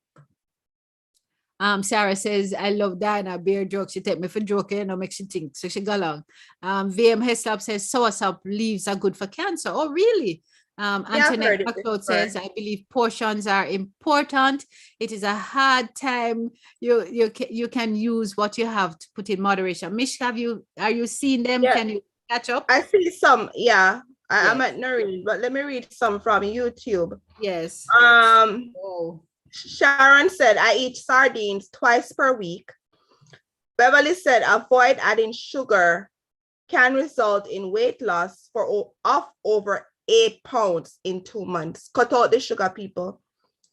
Sarah says, I love Diana beer jokes. She take me for joking or make she think. So she go along. VM Heslop says, soursop leaves are good for cancer. Oh, really? Antoinette McLeod says, I believe portions are important. It is a hard time. You can use what you have to put in moderation. Mish, are you seeing them? Yeah. Can you catch up? I see some, yeah. I'm at Noreen, but let me read some from YouTube. Yes. Sharon said, I eat sardines twice per week. Beverly said, avoid adding sugar can result in weight loss of over 8 pounds in 2 months. Cut out the sugar, people.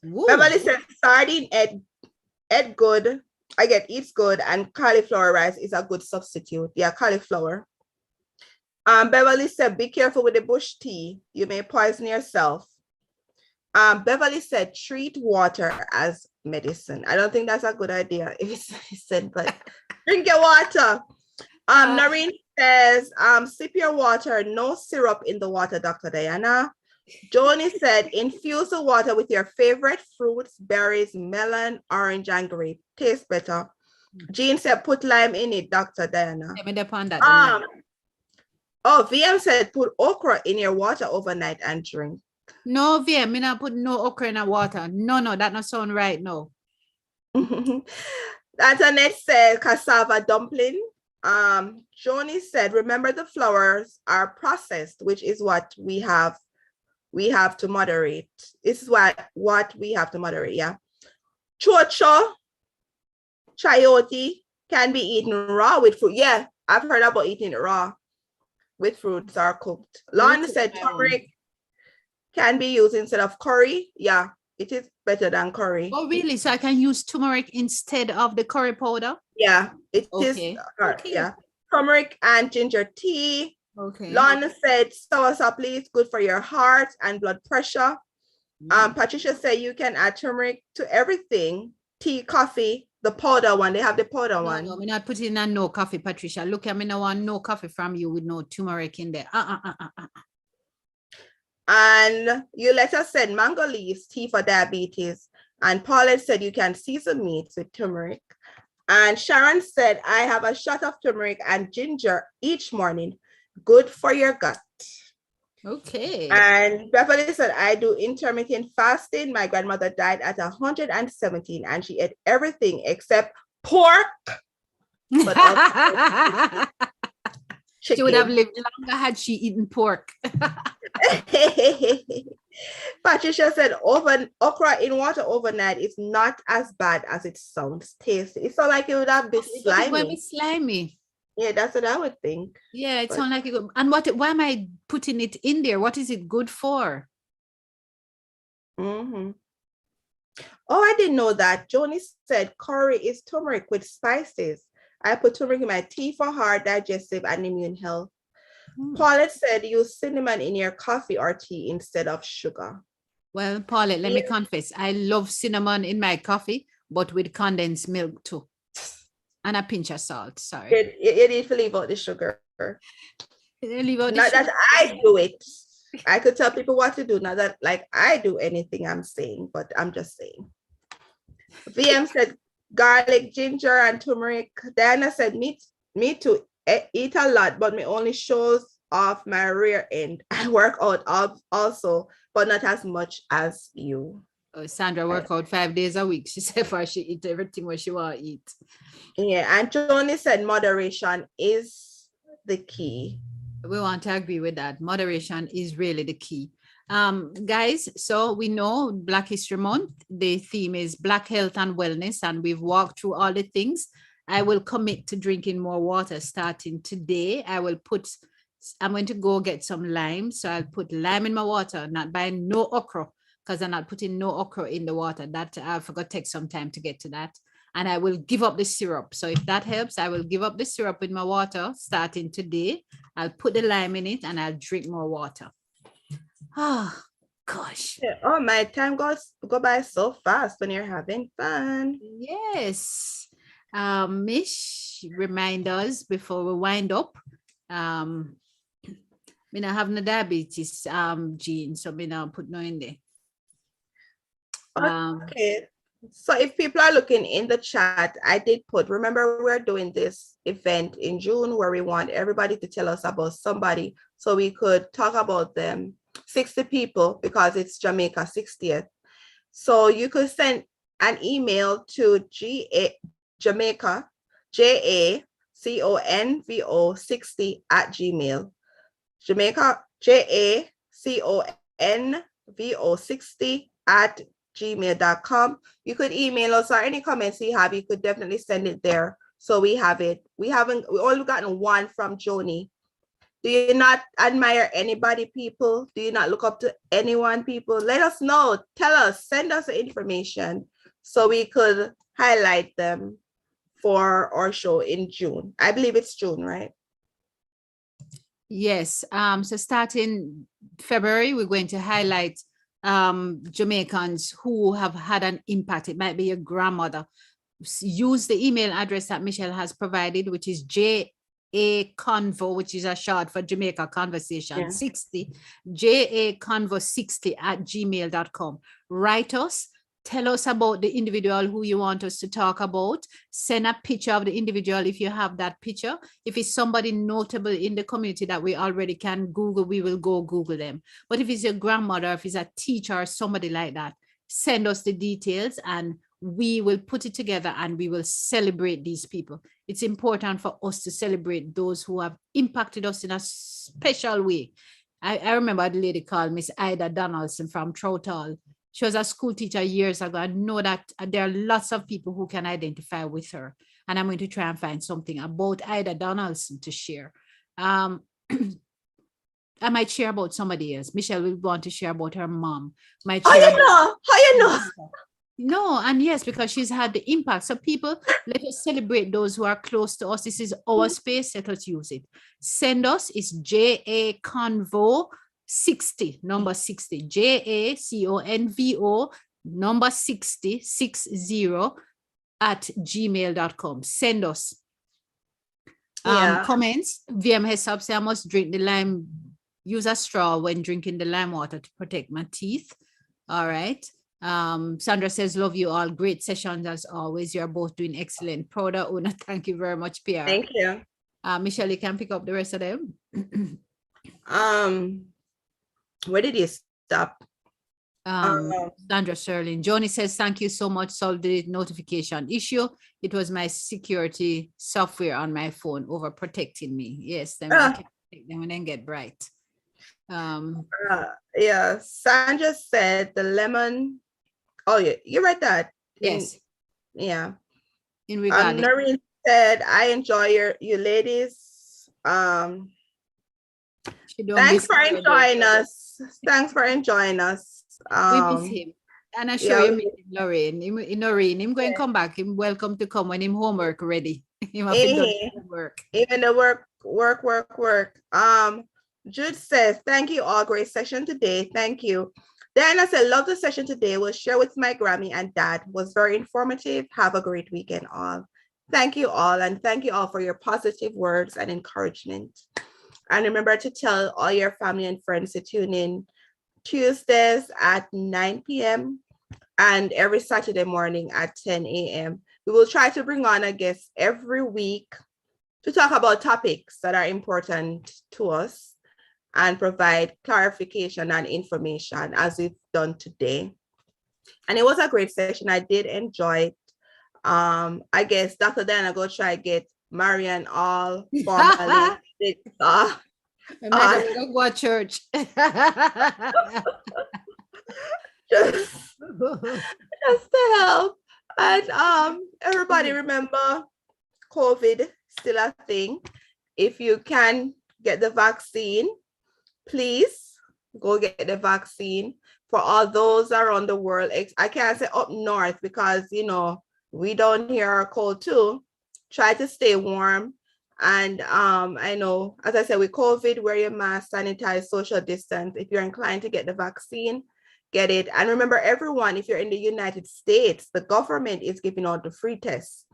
Woo. Beverly said, sardine eat good. Eats good, and cauliflower rice is a good substitute. Yeah, cauliflower. Beverly said, be careful with the bush tea. You may poison yourself. Beverly said, treat water as medicine. I don't think that's a good idea if it's medicine, but drink your water. Noreen says, sip your water, no syrup in the water, Dr. Diana. Joni said, infuse the water with your favorite fruits, berries, melon, orange, and grape. Tastes better. Jean said, put lime in it, Dr. Diana. VM said, put okra in your water overnight and drink. No, VM, me not put no okra in the water. No, that not sound right, no. Antoinette said, cassava dumpling. Joni said, remember the flours are processed, which is what we have to moderate. This is what we have to moderate, yeah. Chocho, chayote can be eaten raw with fruit. Yeah, I've heard about eating it raw with fruits are cooked. Lon said turmeric can be used instead of curry. Yeah, it is better than curry. Oh, really? So I can use turmeric instead of the curry powder? Yeah, it is. Yeah, turmeric and ginger tea. Okay. Lon said soursop leaves good for your heart and blood pressure. Patricia said you can add turmeric to everything. Tea, coffee, the powder one. They have the powder one. No, we're not putting in no coffee, Patricia. Look, I mean, I want no coffee from you with no turmeric in there. And Yoletta said mango leaves, tea for diabetes. And Paulette said you can season meats with turmeric. And Sharon said, I have a shot of turmeric and ginger each morning. Good for your gut. Okay. And Beverly said, I do intermittent fasting. My grandmother died at 117 and she ate everything except pork. But also she would have lived longer had she eaten pork. Patricia said, okra in water overnight is not as bad as it sounds. Tasty. It sounds like it would have been slimy. It would be slimy. Yeah, that's what I would think. Yeah, it sounds like it. And why am I putting it in there? What is it good for? Mm-hmm. Oh, I didn't know that. Joni said curry is turmeric with spices. I put turmeric in my tea for heart, digestive, and immune health. Paulette said use cinnamon in your coffee or tea instead of sugar. Well, Paulette, let me confess. I love cinnamon in my coffee, but with condensed milk too. And a pinch of salt. Sorry. You need to leave out the sugar. Leave out Not that I do it. I could tell people what to do. Not that like I do anything I'm saying, but I'm just saying. VM said garlic, ginger, and turmeric. Diana said me too. Eat a lot, but me only shows off my rear end. I work out also, but not as much as you. Oh, Sandra work out 5 days a week. She said for she eat everything what she want to eat. Yeah, and Joni said moderation is the key. We want to agree with that. Moderation is really the key. Guys, so we know Black History Month, the theme is Black Health and Wellness, and we've walked through all the things. I will commit to drinking more water starting today. I'm going to go get some lime. So I'll put lime in my water, not buying no okra, because I'm not putting no okra in the water. That I forgot to take some time to get to that. And I will give up the syrup. So if that helps, I will give up the syrup in my water starting today. I'll put the lime in it and I'll drink more water. Oh, gosh. Yeah. Oh, my time go by so fast when you're having fun. Yes. Mish, remind us before we wind up. Me not have no diabetes gene, so me not put no in there. Okay. So if people are looking in the chat, I did put, remember we're doing this event in June where we want everybody to tell us about somebody so we could talk about them, 60 people, because it's Jamaica 60th. So you could send an email to Jamaica, JACONVO60 Jamaica, JACONVO60 You could email us or any comments you have, you could definitely send it there. So we have it. We only gotten one from Joni. Do you not admire anybody, people? Do you not look up to anyone, people? Let us know. Tell us, send us the information so we could highlight them for our show in June. I believe it's June, right? Yes. So starting February, we're going to highlight Jamaicans who have had an impact. It might be your grandmother. Use the email address that Michelle has provided, which is JACONVO, which is a short for Jamaica Conversation 60, JACONVO60@gmail.com. Write us. Tell us about the individual who you want us to talk about. Send a picture of the individual if you have that picture. If it's somebody notable in the community that we already can Google, we will go Google them. But if it's your grandmother, if it's a teacher or somebody like that, send us the details and we will put it together and we will celebrate these people. It's important for us to celebrate those who have impacted us in a special way. I remember the lady called Miss Ida Donaldson from Trout Hall. She was a school teacher years ago. I know that there are lots of people who can identify with her. And I'm going to try and find something about Ida Donaldson to share. I might share about somebody else. Michelle will want to share about her mom. How you know? No, and yes, because she's had the impact. So people, let us celebrate those who are close to us. This is our space. Let us use it. Send us. It's JACONVO60, number 60. JACONVO number 60 @gmail.com. Send us comments. VM has said I must drink the lime. Use a straw when drinking the lime water to protect my teeth. All right. Sandra says, love you all. Great sessions as always. You're both doing excellent. Proud of Una. Thank you very much, PR. Thank you. Michelle, you can pick up the rest of them. Where did you stop? Sandra Sherlin. Joni says, thank you so much. Solved the notification issue. It was my security software on my phone overprotecting me. Yes, then I can take them and then get bright. Yeah, Sandra said the lemon. Oh, yeah, you read that. Yes. Yeah. In regard. Noreen said, I enjoy you ladies. Thanks for enjoying us. Thanks for enjoying us. We miss him. And I'm sure you miss him, Lorraine. Noreen, him going to come back. Him welcome to come when him homework ready. Him have to do homework. Even the work. Jude says, thank you all. Great session today. Thank you. Diana said, love the session today. We'll share with my Grammy and dad. Was very informative. Have a great weekend all. Thank you all. And thank you all for your positive words and encouragement. And remember to tell all your family and friends to tune in Tuesdays at 9 p.m. and every Saturday morning at 10 a.m. We will try to bring on a guest every week to talk about topics that are important to us and provide clarification and information as we've done today. And it was a great session. I did enjoy it. I guess Dr. Diana go try to get Marion Hall formally. Go to church. just to help. And everybody remember, COVID still a thing. If you can get the vaccine, please go get the vaccine. For all those around the world, I can't say up north because, you know, we down here are cold too. Try to stay warm. And I know, as I said, with COVID, wear your mask, sanitize, social distance. If you're inclined to get the vaccine, get it. And remember, everyone, if you're in the United States, the government is giving out the free tests.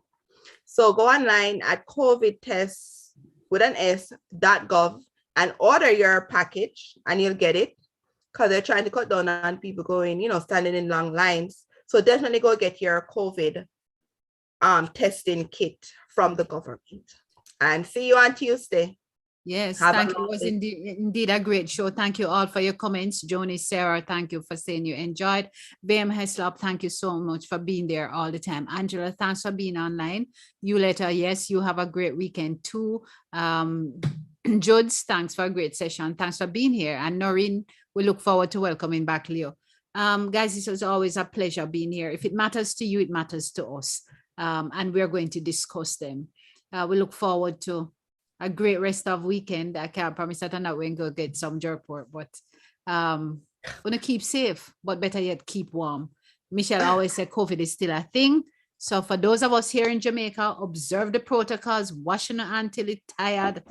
So go online at covidtests.gov and order your package and you'll get it, because they're trying to cut down on people going, you know, standing in long lines. So definitely go get your COVID testing kit from the government. And see you on Tuesday. Yes, thank you. It was indeed a great show. Thank you all for your comments. Joni, Sarah, thank you for saying you enjoyed. BM Heslop, thank you so much for being there all the time. Angela, thanks for being online. You later, yes, you have a great weekend too. Judes, thanks for a great session. Thanks for being here. And Noreen, we look forward to welcoming back Leo. Guys, it was always a pleasure being here. If it matters to you, it matters to us. And we're going to discuss them. We look forward to a great rest of weekend. I can't promise that I'm not going to go get some jerk pork, but gonna keep safe, but better yet, keep warm. Michelle always said COVID is still a thing. So for those of us here in Jamaica, observe the protocols, wash your hands till it's tired,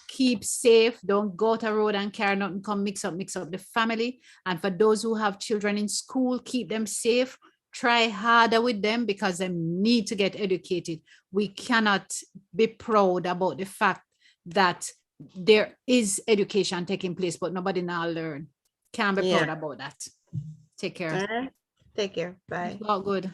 keep safe, don't go to the road and carry nothing, come mix up the family. And for those who have children in school, keep them safe. Try harder with them because they need to get educated. We cannot be proud about the fact that there is education taking place, but nobody now learn. Can't be proud about that. Take care. Take care. Bye. All good.